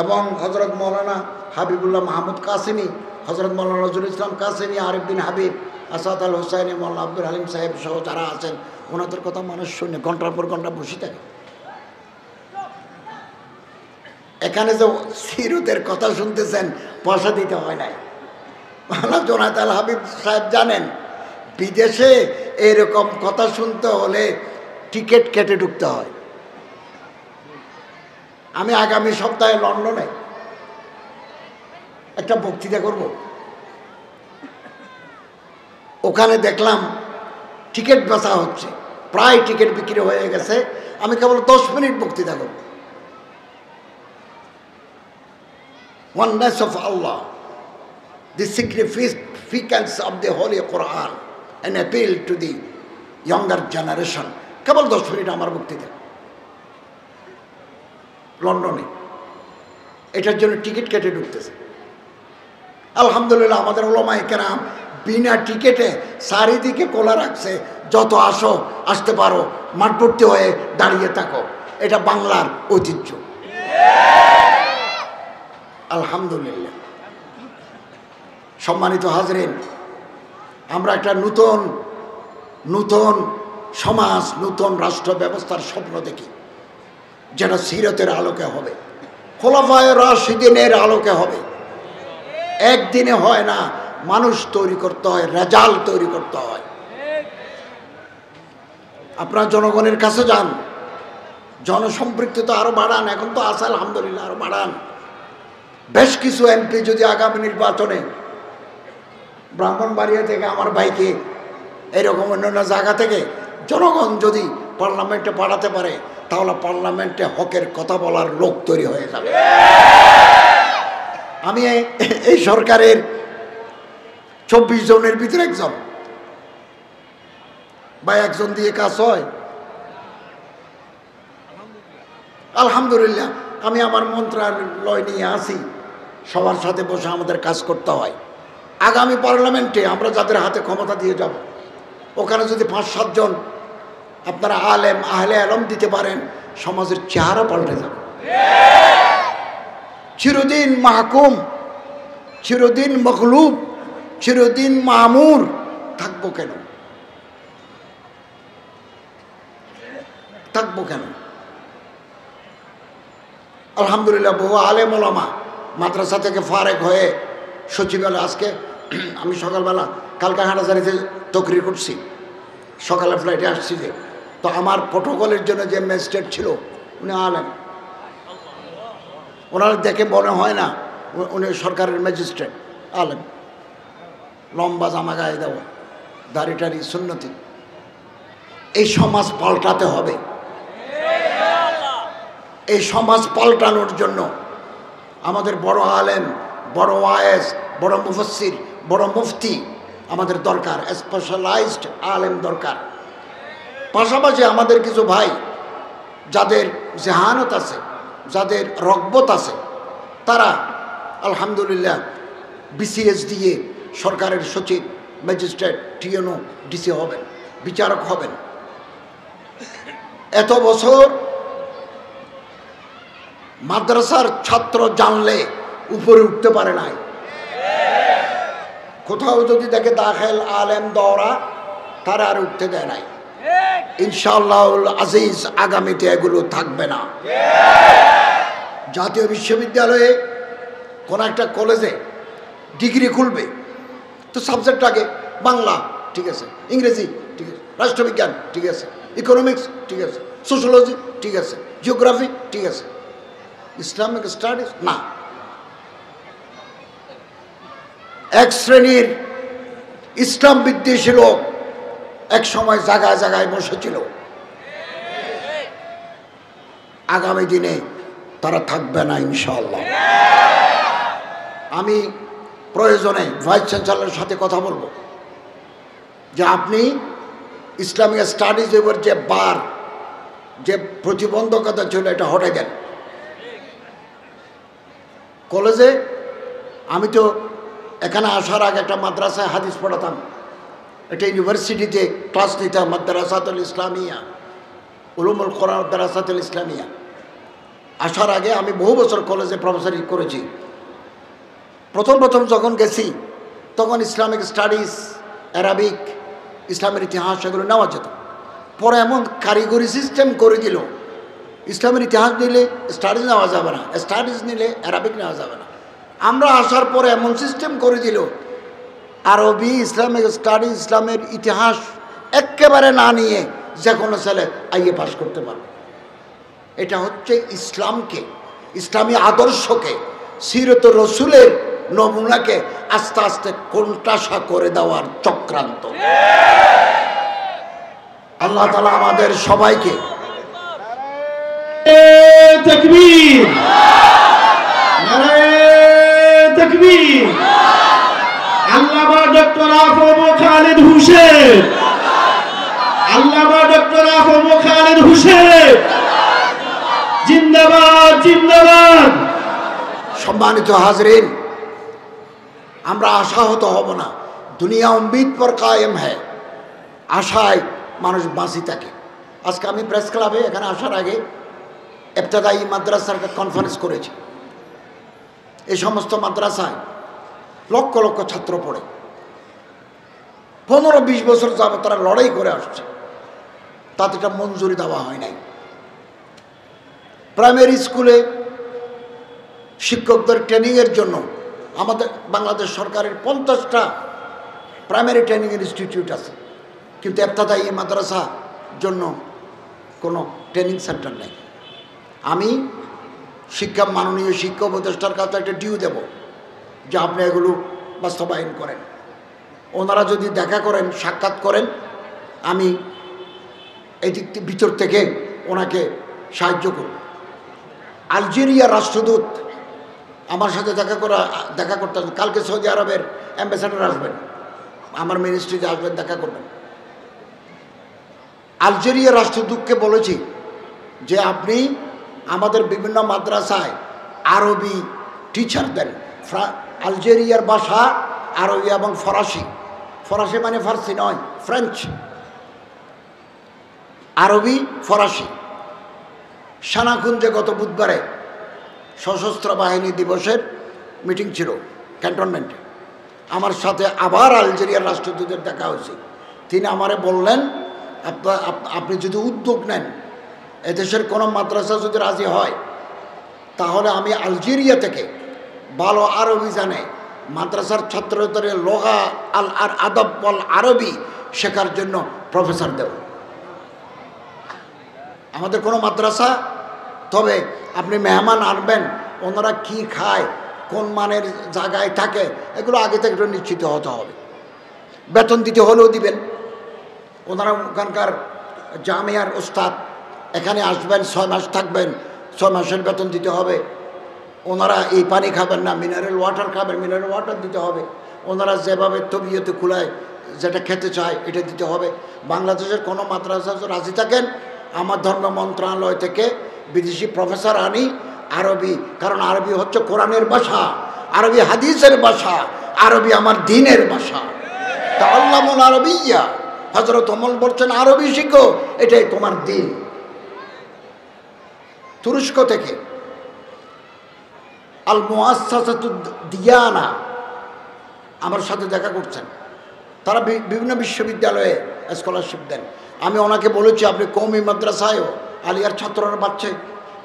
এবং হজরত মৌলানা হাবিবুল্লাহ মাহমুদ কাসেমি, হজরত মৌলানা নজরুল ইসলাম কাসেমি, আরিফ বিন হাবিব, আসাদ আল হুসাইনি, মৌলানা আব্দুল হালিম সাহেব সহ যারা আছেন ওনাদের কথা মানুষ শুনে ঘন্টার পর ঘন্টা বসে থাকে। এখানে যে সিরতের কথা শুনতেছেন পয়সা দিতে হয় নাই। মৌলানা জোনায়েদ আল হাবিব সাহেব জানেন বিদেশে এরকম কথা শুনতে হলে টিকিট কেটে ঢুকতে হয়। আমি আগামী সপ্তাহে লন্ডনে একটা বক্তৃতা করব, ওখানে দেখলাম টিকিট বেচা হচ্ছে, প্রায় টিকিট বিক্রি হয়ে গেছে। আমি কেবল 10 মিনিট বক্তৃতা করব। Oneness of Allah, the significance of the Holy Quran, and appeal to the younger generation. Cable 10 minute আমার বক্তৃতা লন্ডনে, এটার জন্য টিকিট কেটে ঢুকতেছে। আলহামদুলিল্লাহ আমাদের ওলামায়ে কেরাম বিনা টিকিটে চারিদিকে খোলা রাখছে, যত আসো, আসতে পারো, মাঠ ভর্তি হয়ে দাঁড়িয়ে থাকো। এটা বাংলার ঐতিহ্য। আলহামদুলিল্লাহ। সম্মানিত হাজরিন, আমরা একটা নূতন সমাজ, নূতন রাষ্ট্র ব্যবস্থার স্বপ্ন দেখি, যেটা সিরতের আলোকে হবে, খোলাফায়ে রাশিদিনের আলোকে হবে। একদিনে হয় না, মানুষ তৈরি করতে হয়, রেজাল্ট তৈরি করতে হয়। আপনারা জনগণের কাছে যান, জনসম্পৃক্ততা আরো বাড়ান। এখন তো আছে আলহামদুলিল্লাহ, আরো বাড়ান। বেশ কিছু এমপি যদি আগামী নির্বাচনে ব্রাহ্মণবাড়িয়া থেকে আমার ভাইকে, এরকম অন্যান্য জায়গা থেকে জনগণ যদি পার্লামেন্টে পাঠাতে পারে, তাহলে পার্লামেন্টে হকের কথা বলার লোক তৈরি হয়ে যাবে। আমি এই সরকারের 24 জনের ভিতরে একজন, বা একজন দিয়ে কাজ হয়? আলহামদুলিল্লাহ। আমি আমার মন্ত্রণালয় নিয়ে আসি, সবার সাথে বসে আমাদের কাজ করতে হয়। আগামী পার্লামেন্টে আমরা যাদের হাতে ক্ষমতা দিয়ে যাব, ওখানে যদি 5-7 জন আপনারা আলেম, আহলে আলম দিতে পারেন, সমাজের চেহারা পাল্টে যাবে। চিরদিন মাহকুম, চিরদিন মখলুব, চিরদিন মামুর থাকবো কেন? থাকবো কেন? আলহামদুলিল্লাহ বহু আলেম ওলামা মাদ্রাসা থেকে ফারেক হয়ে সচিবালয়, আজকে আমি সকালবেলা কালকা হাটাজারিতে তকরির করছি, সকালে ফ্লাইটে আসছি যে, তো আমার প্রোটোকলের জন্য যে ম্যাজিস্ট্রেট ছিল উনি আলেম। ওনার দেখে মনে হয় না উনি সরকারের ম্যাজিস্ট্রেট, আলেম, লম্বা জামা গায়ে দেওয়া, দাড়ি টাড়ি সুন্নতি। এই সমাজ পাল্টাতে হবে। এই সমাজ পাল্টানোর জন্য আমাদের বড় আলেম, বড় ওয়ায়েজ, বড় মুফাসসির, বড় মুফতি আমাদের দরকার, স্পেশালাইজড আলেম দরকার। পাশাপাশি আমাদের কিছু ভাই যাদের জেহানত আছে, যাদের রগবত আছে, তারা আলহামদুলিল্লাহ বিসিএস দিয়ে সরকারের সচিব, ম্যাজিস্ট্রেট, টিএনও, ডিসি হবেন, বিচারক হবেন। এত বছর মাদ্রাসার ছাত্র জানলে উপরে উঠতে পারে নাই। কোথাও যদি দেখে দাখিল আলেম দৌরা, তারা আর উঠতে দেয় নাই। ইনশাআল্লাহ আজিজ আগামীতে এগুলো থাকবে না। জাতীয় বিশ্ববিদ্যালয়ে কোন একটা কলেজে ডিগ্রি খুলবে, তো সাবজেক্ট আগে বাংলা, ঠিক আছে, ইংরেজি, ঠিক আছে, রাষ্ট্রবিজ্ঞান, ঠিক আছে, ইকোনমিক্স, ঠিক আছে, সোশ্যোলজি, ঠিক আছে, জিওগ্রাফি, ঠিক আছে, ইসলামিক স্টাডিজ না। এক শ্রেণীর ইসলাম বিদ্বেষী লোক এক সময় জায়গায় জায়গায় বসেছিল। আগামী দিনে তারা থাকবে না ইনশাআল্লাহ। আমি প্রয়োজনে ভাইস চ্যান্সেলরের সাথে কথা বলবো যে আপনি ইসলামিক স্টাডিজ এর যে বার, যে প্রতিবন্ধকতা ছিল, এটা হটে দেন। কলেজে আমি তো এখানে আসার আগে একটা মাদ্রাসায় হাদিস পড়াতাম, একটা ইউনিভার্সিটিতে ক্লাস নিতাম, মাদ্রাসাতুল ইসলামিয়া, উলুমুল কোরআন মাদ্রাসাতুল ইসলামিয়া। আসার আগে আমি বহু বছর কলেজে প্রফেসরি করেছি। প্রথম যখন গেছি তখন ইসলামিক স্টাডিজ, অ্যারাবিক, ইসলামের ইতিহাস এগুলো নেওয়া যেত। পরে এমন কারিগরি সিস্টেম করে দিল, ইসলামের ইতিহাস নিলে স্টাডিজ নেওয়া যাবে না, স্টাডিজ নিলে অ্যারাবিক নেওয়া যাবে না। আমরা আসার পরে এমন সিস্টেম করে দিল, আরবি, ইসলামিক স্টাডিজ, ইসলামের ইতিহাস একেবারে না নিয়ে যে কোনো ছেলে আইএ পাস করতে পারবে। এটা হচ্ছে ইসলামকে, ইসলামী আদর্শকে, সিরত রসুলের নমুনাকে আস্তে আস্তে কোণঠাসা করে দেওয়ার চক্রান্ত। আল্লাহ তাআলা আমাদের সবাইকে তাকবীর, নারায়ে তাকবীর। আল্লামা ডক্টর আফম খালেদ হোসেন, আল্লামা ডক্টর আফম খালেদ হোসেন জিন্দাবাদ, জিন্দাবাদ। সম্মানিত হাজরিন, আমরা আশাহত হব না। দুনিয়া উম্মিদ পর কায়েম হ্যায়, আশায় মানুষ বাঁচি থাকে। আজকে আমি প্রেস ক্লাবে এখানে আসার আগে ইবতেদায়ী মাদ্রাসার একটা কনফারেন্স করেছি। এই সমস্ত মাদ্রাসায় লক্ষ লক্ষ ছাত্র পড়ে, 15-20 বছর যাবত তারা লড়াই করে আসছে, তাতে এটা মঞ্জুরি দেওয়া হয় নাই। প্রাইমারি স্কুলে শিক্ষকদের ট্রেনিংয়ের জন্য আমাদের বাংলাদেশ সরকারের 50টা প্রাইমারি ট্রেনিং ইনস্টিটিউট আছে, কিন্তু ইবতেদায়ী মাদ্রাসা জন্য কোনো ট্রেনিং সেন্টার নেই। আমি মাননীয় শিক্ষা উপদেষ্টার কাছে একটা ডিউ দেব যে আপনি এগুলো বাস্তবায়ন করেন। ওনারা যদি দেখা করেন, সাক্ষাৎ করেন, আমি এই দিক ভিতর থেকে ওনাকে সাহায্য করব। আলজেরিয়ার রাষ্ট্রদূত আমার সাথে দেখা করতে আসবেন। কালকে সৌদি আরবের অ্যাম্বাসেডার আসবেন, আমার মিনিস্ট্রিতে আসবেন, দেখা করবেন। আলজেরিয়ার রাষ্ট্রদূতকে বলেছি যে আপনি আমাদের বিভিন্ন মাদ্রাসায় আরবি টিচার দেন। আলজেরিয়ার ভাষা আরবি এবং ফরাসি, ফরাসি মানে ফার্সি নয়, ফ্রেঞ্চ, আরবি ফরাসি। সানাকুঞ্জে গত বুধবারে সশস্ত্র বাহিনী দিবসের মিটিং ছিল ক্যান্টনমেন্টে। আমার সাথে আবার আলজেরিয়ার রাষ্ট্রদূতের দেখা হয়েছে। তিনি আমারে বললেন, আপনি যদি উদ্যোগ নেন, এদেশের কোনো মাদ্রাসা যদি রাজি হয়, তাহলে আমি আলজেরিয়া থেকে ভালো আরবি জানে মাদ্রাসার ছাত্রদের লগা আল আর আদব বল আরবি শেখার জন্য প্রফেসর দেব। আমাদের কোনো মাদ্রাসা, তবে আপনি মেহমান আনবেন, ওনারা কি খায়, কোন মানের জায়গায় থাকে, এগুলো আগে থেকে একটু নিশ্চিত হতে হবে। বেতন দিতে হলেও দিবেন। ওনারা ওখানকার জামিয়ার ওস্তাদ, এখানে আসবেন, 6 মাস থাকবেন, 6 মাসের বেতন দিতে হবে। ওনারা এই পানি খাবেন না, মিনারেল ওয়াটার খাবেন, মিনারেল ওয়াটার দিতে হবে। ওনারা যেভাবে তবিয়তে খুলায় যেটা খেতে চায় এটা দিতে হবে। বাংলাদেশের কোনো মাদ্রাসা রাজি থাকেন, আমার ধর্ম মন্ত্রণালয় থেকে বিদেশি প্রফেসর আনি আরবি, কারণ আরবি হচ্ছে কোরআনের ভাষা, আরবি হাদিসের ভাষা, আরবি আমার দ্বীনের ভাষা। তাআল্লামুল আরবিয়্যা, হযরত ওমর বলছেন আরবি শিখো, এটাই তোমার দ্বীন। তুরস্ক থেকে আল মুআসসাসাতুদ দিয়ানা আমার সাথে দেখা করছেন। তারা বিভিন্ন বিশ্ববিদ্যালয়ে স্কলারশিপ দেন। আমি ওনাকে বলেছি আপনি কওমি মাদ্রাসায়ও আলিয়ার ছাত্ররা পাচ্ছে,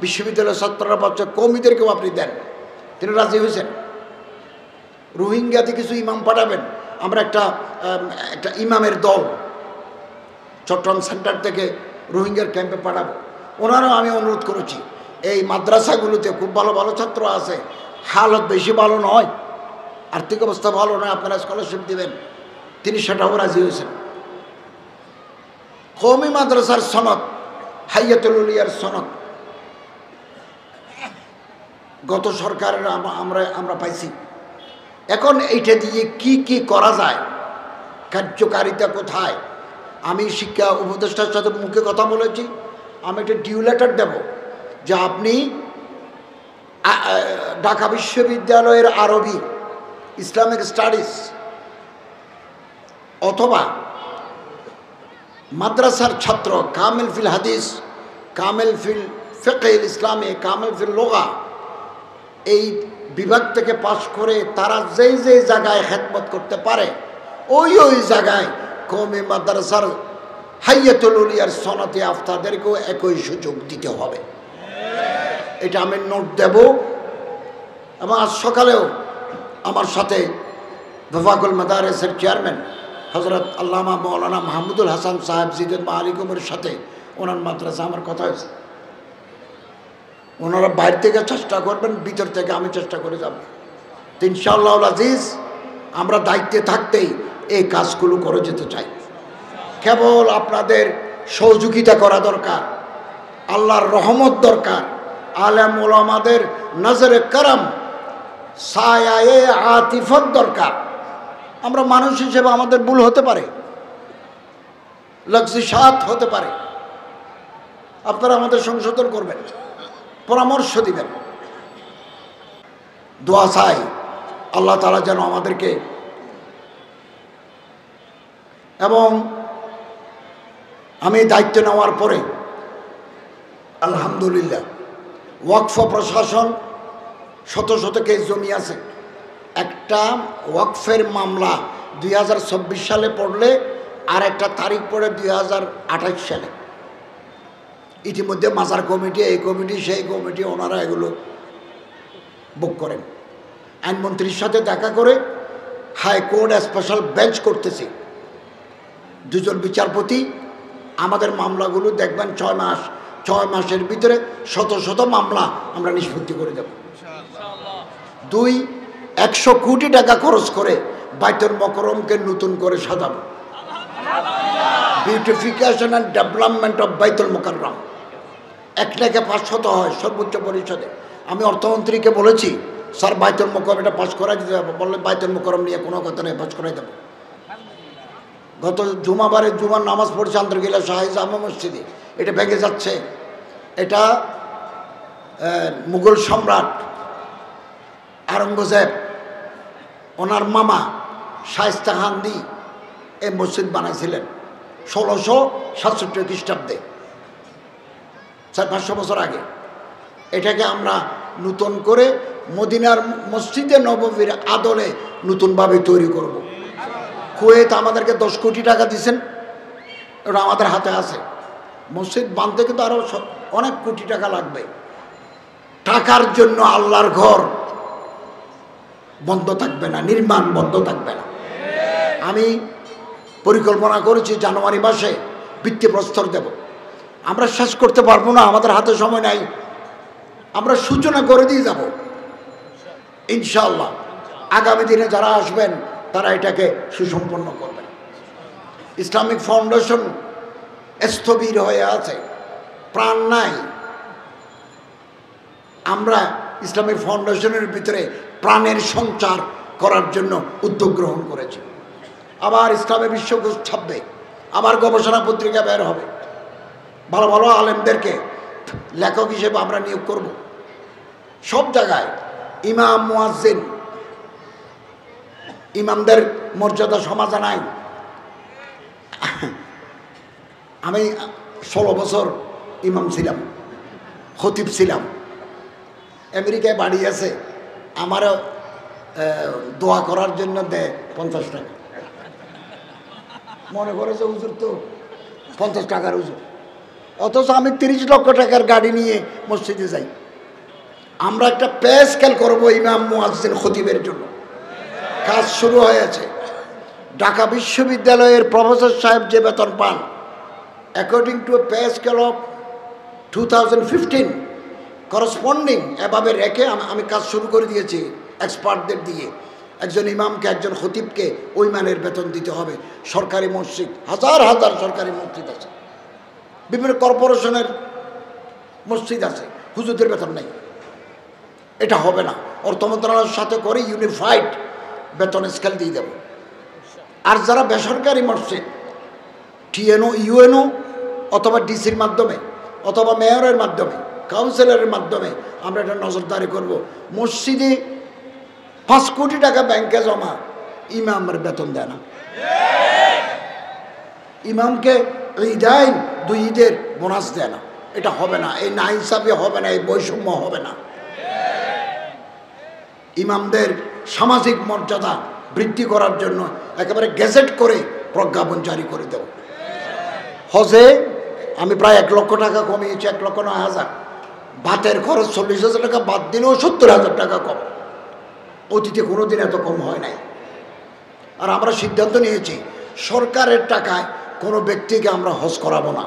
বিশ্ববিদ্যালয়ের ছাত্ররা পাচ্ছে, কওমিদেরকেও আপনি দেন। তিনি রাজি হয়েছেন। রোহিঙ্গাতে কিছু ইমাম পাঠাবেন, আমরা একটা ইমামের দল চট্টগ্রাম সেন্টার থেকে রোহিঙ্গার ক্যাম্পে পাঠাবো। ওনারাও আমি অনুরোধ করেছি, এই মাদ্রাসাগুলোতে খুব ভালো ভালো ছাত্র আছে, হালত বেশি ভালো নয়, আর্থিক অবস্থা ভালো নয়, আপনারা স্কলারশিপ দিবেন, তিনি সেটাও রাজি হয়েছেন। কওমি মাদ্রাসার সনদ, হাইয়াতুল উলিয়ার সনদ গত সরকারের আমরা পাইছি। এখন এইটা দিয়ে কি কি করা যায়, কার্যকারিতা কোথায়? আমি শিক্ষা উপদেষ্টার সাথে মুখে কথা বলেছি, আমি একটা ডিউ লেটার দেব যে আপনি ঢাকা বিশ্ববিদ্যালয়ের আরবি ইসলামিক স্টাডিজ অথবা মাদ্রাসার ছাত্র কামিল ফিল হাদিস, কামিল ফিল ফিকহ ইসলামী, কামিল ফিল লুগা, এই বিভাগ থেকে পাশ করে তারা যেই যেই জায়গায় খেদমত করতে পারে ওই জায়গায় কওমি মাদ্রাসার হাইয়াতুল উলিয়ার সনদে আফতাদেরকেও একই সুযোগ দিতে হবে। এটা আমি নোট দেব। এবং আজ সকালেও আমার সাথে ওয়াফাকুল মাদারিসের চেয়ারম্যান হযরত আল্লামা মাওলানা মাহমুদুল হাসান সাহেব জিদের মালিকুমের সাথে ওনার মাদ্রাসা আমার কথা হয়েছে। ওনারা বাইরে থেকে চেষ্টা করবেন, ভিতর থেকে আমি চেষ্টা করে যাব। তো ইনশাআল্লাহ আজিজ আমরা দায়িত্বে থাকতেই এই কাজগুলো করে যেতে চাই। কেবল আপনাদের সহযোগিতা করা দরকার, আল্লাহর রহমত দরকার, আলেম ওলামাদের নজরে করম, সায়ায়ে আতিফত দরকার। আমরা মানুষ হিসেবে আমাদের ভুল হতে পারে, লগ্জিশাত হতে পারে, আপনারা আমাদের সংশোধন করবেন, পরামর্শ দিবেন। দোয়া চাই আল্লাহ তাআলা যেন আমাদেরকে, এবং আমি দায়িত্ব নেওয়ার পরে আলহামদুলিল্লাহ ওয়াকফ প্রশাসন শত শত কেস জমি আছে। একটা ওয়াকফের মামলা 2026 সালে পড়লে আর একটা তারিখ পড়ে 2028 সালে। ইতিমধ্যে মাজার কমিটি, এই কমিটি, সেই কমিটি, ওনারা এগুলো বুক করেন। আইনমন্ত্রীর সাথে দেখা করে হাইকোর্ট স্পেশাল বেঞ্চ করতেছি, 2 জন বিচারপতি আমাদের মামলাগুলো দেখবেন 6 মাসের ভিতরে শত শত মামলা আমরা নিষ্পত্তি করে দেব। 2, 100 কোটি টাকা খরচ করে বাইতুল মোকাররমকে নতুন করে সাজাবো, বিউটিফিকেশন অ্যান্ড ডেভেলপমেন্ট অফ বাইতুল মোকাররম। 1 লাখে 500 হয় সর্বোচ্চ পরিষদে। আমি অর্থমন্ত্রীকে বলেছি স্যার বাইতুল মোকাররম এটা পাস করাই দিতে হবে। বললে বাইতুল মোকাররম নিয়ে কোনো কথা নেই, পাস করাই দেবো। গত জুমাবারে জুমার নামাজ পড়ছে আন্তর্গিলা শাহী জামা মসজিদে, এটা ভেঙে যাচ্ছে। এটা মুঘল সম্রাট আওরঙ্গজেব ওনার মামা শায়েস্তা খান এই মসজিদ বানাইছিলেন 1667 খ্রিস্টাব্দে, 400-500 বছর আগে। এটাকে আমরা নতুন করে মদিনার মসজিদে নববীর আদলে নতুনভাবে তৈরি করব। কুয়েত আমাদেরকে 10 কোটি টাকা দিয়েছেন, ওটা আমাদের হাতে আছে। মসজিদ বানতে কিন্তু আরও অনেক কোটি টাকা লাগবে। টাকার জন্য আল্লাহর ঘর বন্ধ থাকবে না, নির্মাণ বন্ধ থাকবে না। আমি পরিকল্পনা করেছি জানুয়ারি মাসে ভিত্তিপ্রস্তর দেব। আমরা শেষ করতে পারবো না, আমাদের হাতে সময় নাই, আমরা সূচনা করে দিয়ে যাব ইনশাআল্লাহ। আগামী দিনে যারা আসবেন তারা এটাকে সুসম্পন্ন করবেন। ইসলামিক ফাউন্ডেশন স্থবির হয়ে আছে, প্রাণ নাই। আমরা ইসলামিক ফাউন্ডেশনের ভিতরে প্রাণের সঞ্চার করার জন্য উদ্যোগ গ্রহণ করেছি। আবার ইসলামী বিশ্বকোষ ছাপবে, আবার গবেষণা পত্রিকা বের হবে, ভালো ভালো আলেমদেরকে লেখক হিসেবে আমরা নিয়োগ করব। সব জায়গায় ইমাম মুয়াজ্জিন, ইমামদের মর্যাদা সমাজে নাই। আমি 16 বছর ইমাম ছিলাম, খতিব ছিলাম। আমেরিকায় বাড়ি আছে, আমারও দোয়া করার জন্য দেয় 50 টাকা। মনে করেছে হুজুর তো 50 টাকার হুজুর, অথচ আমি 30 লক্ষ টাকার গাড়ি নিয়ে মসজিদে যাই। আমরা একটা পে স্কেল করবো ইমাম মুয়াজ্জিন খতিবের জন্য, কাজ শুরু হয়েছে। ঢাকা বিশ্ববিদ্যালয়ের প্রফেসর সাহেব যে বেতন পান, according to pay scale of 2015 corresponding এভাবে রেখে আমি কাজ শুরু করে দিয়েছি এক্সপার্টদের দিয়ে। একজন ইমামকে, একজন খতিবকে ওই মানের বেতন দিতে হবে। সরকারি মসজিদ, হাজার হাজার সরকারি মসজিদ আছে, বিভিন্ন কর্পোরেশনের মসজিদ আছে, হুজুরদের বেতন নেই। এটা হবে না। অর্থ মন্ত্রণালয়ের সাথে করে ইউনিফাইড বেতন স্কেল দিয়ে দেব। আর যারা বেসরকারি মসজিদ, টিএনও, ইউএনও অথবা ডিসির মাধ্যমে অথবা মেয়রের মাধ্যমে, কাউন্সিলরের মাধ্যমে আমরা এটা নজরদারি করব। মসজিদে 5 কোটি টাকা ব্যাংকে জমা, ইমামের বেতন দেয় না। ইমামকে ঈদাইন 2 ঈদের বোনাস দেয় না। এটা হবে না। এই না হিসাবে হবে না, এই বৈষম্য হবে না। ইমামদের সামাজিক মর্যাদা বৃদ্ধি করার জন্য একেবারে গেজেট করে প্রজ্ঞাপন জারি করে দেব। হজে আমি প্রায় 1 লক্ষ টাকা কমিয়েছি, 1,09,000। ভাতের খরচ 40,000 টাকা বাদ দিলেও 70,000 টাকা কম। অতীতে কোনোদিন এত কম হয় নাই। আর আমরা সিদ্ধান্ত নিয়েছি সরকারের টাকায় কোনো ব্যক্তিকে আমরা হজ করাবো না।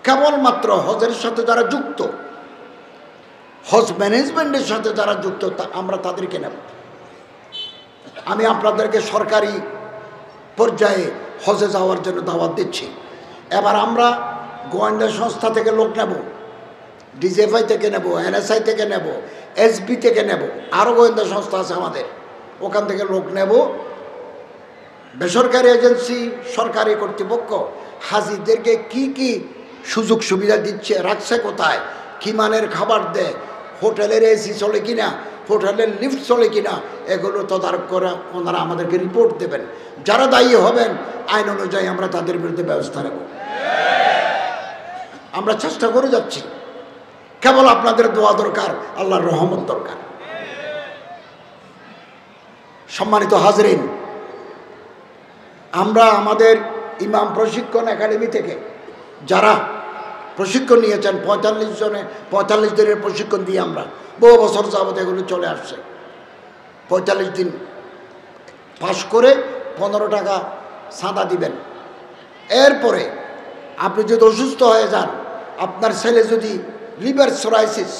কেবলমাত্র হজের সাথে যারা যুক্ত, হজ ম্যানেজমেন্টের সাথে যারা যুক্ত, আমরা তাদেরকে নেব। আমি আপনাদেরকে সরকারি পর্যায়ে হজে যাওয়ার জন্য দাওয়াত দিচ্ছি। এবার আমরা গোয়েন্দা সংস্থা থেকে লোক নেব, ডিজিএফআই থেকে নেব, এনএসআই থেকে নেব, এসবি থেকে নেব, আরও গোয়েন্দা সংস্থা আছে আমাদের, ওখান থেকে লোক নেব। বেসরকারি এজেন্সি, সরকারি কর্তৃপক্ষ হাজিদেরকে কি কি সুযোগ সুবিধা দিচ্ছে, রাখছে কোথায়, কী মানের খাবার দেয়, হোটেলের এসি চলে কিনা, হোটেলের লিফট চলে কিনা, এগুলো তদারক করে ওনারা আমাদেরকে রিপোর্ট দেবেন। যারা দায়ী হবেন আইন অনুযায়ী আমরা তাদের বিরুদ্ধে ব্যবস্থা নেব। আমরা চেষ্টা করে যাচ্ছি। কেবল আপনাদের দোয়া দরকার, আল্লাহর রহমত দরকার। সম্মানিত হাজরিন, আমরা আমাদের ইমাম প্রশিক্ষণ একাডেমি থেকে যারা প্রশিক্ষণ নিয়েছেন, 45 দিনের প্রশিক্ষণ দিয়ে আমরা বহু বছর যাবত এগুলো চলে আসছে। 45 দিন পাশ করে 15 টাকা চাঁদা দিবেন। এরপরে আপনি যদি অসুস্থ হয়ে যান, আপনার ছেলে যদি লিভার সোরাইসিস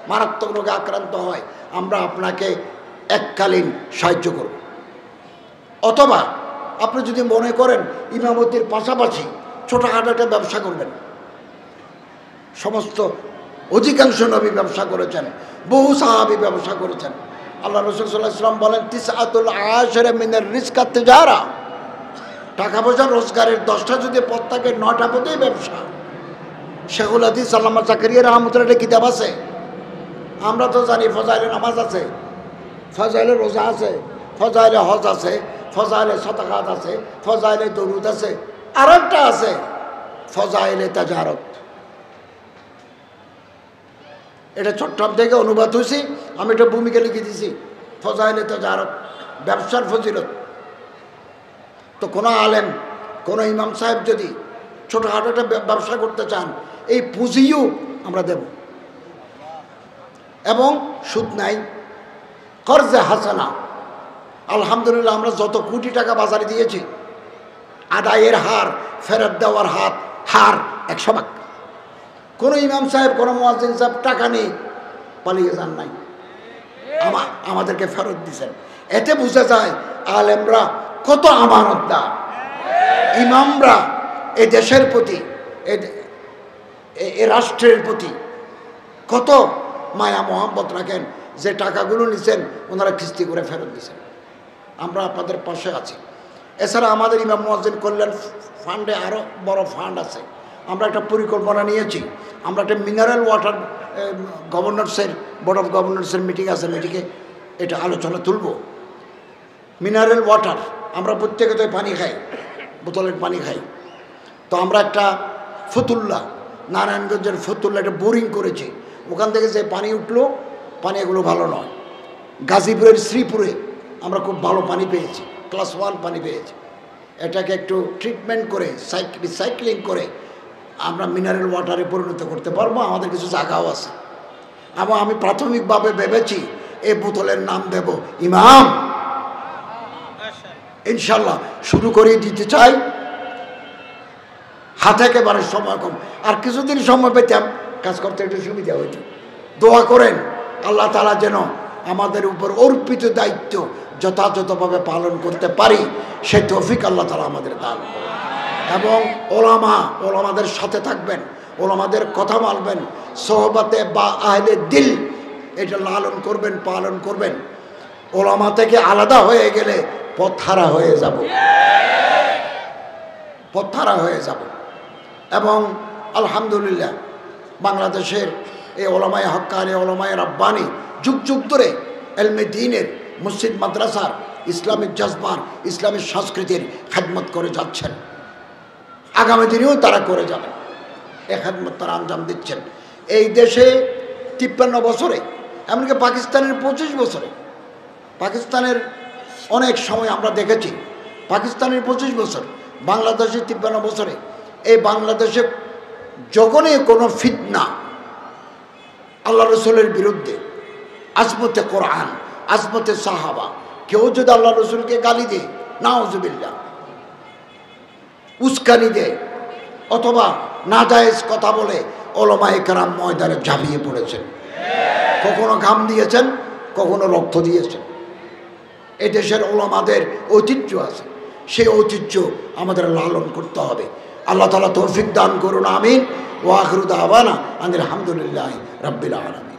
মারাত্মক রোগে আক্রান্ত হয়, আমরা আপনাকে এককালীন সাহায্য করব। অথবা আপনি যদি মনে করেন ইমামতির পাশাপাশি ছোটোখাটো একটা ব্যবসা করবেন, সমস্ত অধিকাংশ নবী ব্যবসা করেছেন, বহু সাহাবী ব্যবসা করেছেন। আল্লাহ রাসূল সাল্লাল্লাহু আলাইহি ওয়াসাল্লাম বলেন, তিসআতুল আশরা মিনার রিজকাত তিজারা, টাকা পয়সা রোজগারের 10টা যদি পথ থাকে, 9টা পথেই ব্যবসা। শেখুল হাদিস আল্লামা জাকারিয়া রাহমাতুল্লাহ কিতাব আছে, আমরা তো জানি ফজাইলে নামাজ আছে, ফজাইলে রোজা আছে, ফজাইলে হজ আছে, ফজাইলে সাদাকাত আছে, ফজাইলে দরুদ আছে, আর একটা আছে ফজাইলে তাজারত। এটা চট্টগ্রাম থেকে অনুবাদ হয়েছি, আমি এটা ভূমিকা লিখে দিয়েছি, ফজাইলে তাজারত, ব্যবসার ফজিলত। তো কোনো আলেম, কোনো ইমাম সাহেব যদি ছোটোখাটো একটা ব্যবসা করতে চান, এই পুঁজিও আমরা দেব। এবং সুদ নাই, কর্জে হাসানা। আলহামদুলিল্লাহ আমরা যত কোটি টাকা বাজারে দিয়েছি, আদায়ের হার, ফেরত দেওয়ার হার 100%। কোনো ইমাম সাহেব, কোনো মুয়াজ্জিন সাহেব টাকা নেই পালিয়ে যান নাই, আমাদেরকে ফেরত দিয়েছেন। এতে বোঝা যায় আলেমরা কত আমানতদার, ইমামরা এই দেশের প্রতি, এ রাষ্ট্রের প্রতি কত মায়া মোহাম্মত রাখেন, যে টাকাগুলো নিছেন ওনারা কিস্তি করে ফেরত দিয়েছেন। আমরা আপনাদের পাশে আছি। এছাড়া আমাদের ইমাম মুয়াজ্জিন কল্যাণ ফান্ডে আরও বড় ফান্ড আছে। আমরা একটা পরিকল্পনা নিয়েছি, আমরা একটা মিনারেল ওয়াটার, গভর্নরসের, বোর্ড অফ গভর্নরসের মিটিং আছে, মিটিংয়ে এটা আলোচনা তুলব। মিনারেল ওয়াটার, আমরা প্রত্যেকে তো পানি খাই, বোতলের পানি খাই। তো আমরা একটা ফতুল্লা, নারায়ণগঞ্জের ফতুল্লা একটা বোরিং করেছি, ওখান থেকে যে পানি উঠলো, পানি এগুলো ভালো নয়। গাজীপুরের শ্রীপুরে আমরা খুব ভালো পানি পেয়েছি, ক্লাস 1 পানি পেয়েছি। এটাকে একটু ট্রিটমেন্ট করে, রিসাইক্লিং করে আমরা মিনারেল ওয়াটারে পরিণত করতে পারবো। আমাদের কিছু জায়গাও আছে। এবং আমি প্রাথমিকভাবে ভেবেছি এই বোতলের নাম দেব ইমাম। ইনশাল্লাহ শুরু করেই দিতে চাই, হাতে একেবারে সময় কম, আর কিছুদিন সময় পেতাম কাজ করতে একটু সুবিধা হইত। দোয়া করেন আল্লাহ তাআলা যেন আমাদের উপর অর্পিত দায়িত্ব যথাযথভাবে পালন করতে পারি, সেই তৌফিক আল্লাহ তাআলা আমাদের দান করুন। এবং ওলামাদের সাথে থাকবেন, ওলামাদের কথা মানবেন, সোহবতে বা আহলে দিল এটা লালন করবেন, পালন করবেন। ওলামা থেকে আলাদা হয়ে গেলে পথহারা হয়ে যাব, পথহারা হয়ে যাব। এবং আলহামদুলিল্লাহ বাংলাদেশের এই ওলামায়ে হক্কানি, ওলামায়ে রাব্বানি যুগ যুগ ধরে এলমে দ্বীনের, মসজিদ মাদ্রাসার, ইসলামিক জজবার, ইসলামিক সংস্কৃতির খেদমত করে যাচ্ছেন। আগামী দিনেও তারা করে যাবেন, এ খেদমত তারা আঞ্জাম দিচ্ছেন। এই দেশে 53 বছরে, এমনকি পাকিস্তানের 25 বছরে, পাকিস্তানের অনেক সময় আমরা দেখেছি, পাকিস্তানের 25 বছর, বাংলাদেশের 53 বছরে, এই বাংলাদেশে যখনই কোনো ফিতনা আল্লাহ রসুলের বিরুদ্ধে, আজমতে কোরআন, আজমতে সাহাবা, কেউ যদি আল্লাহ রসুলকে গালি দেয়, নাউজুবিল্লাহ, উস্কানি দেয় অথবা নাজায়েজ কথা বলে, ওলামায়ে কেরাম ময়দানে ঝাঁপিয়ে পড়েছেন। কখনো ঘাম দিয়েছেন, কখনো রক্ত দিয়েছেন। এই দেশের ওলামাদের ঐতিহ্য আছে, সেই ঐতিহ্য আমাদের লালন করতে হবে। আল্লাহ তাআলা তৌফিক দান করুন, আমিন। ওয়া আখিরু দাওয়ানা আনিল হামদুলিল্লাহি রাব্বিল আলামিন।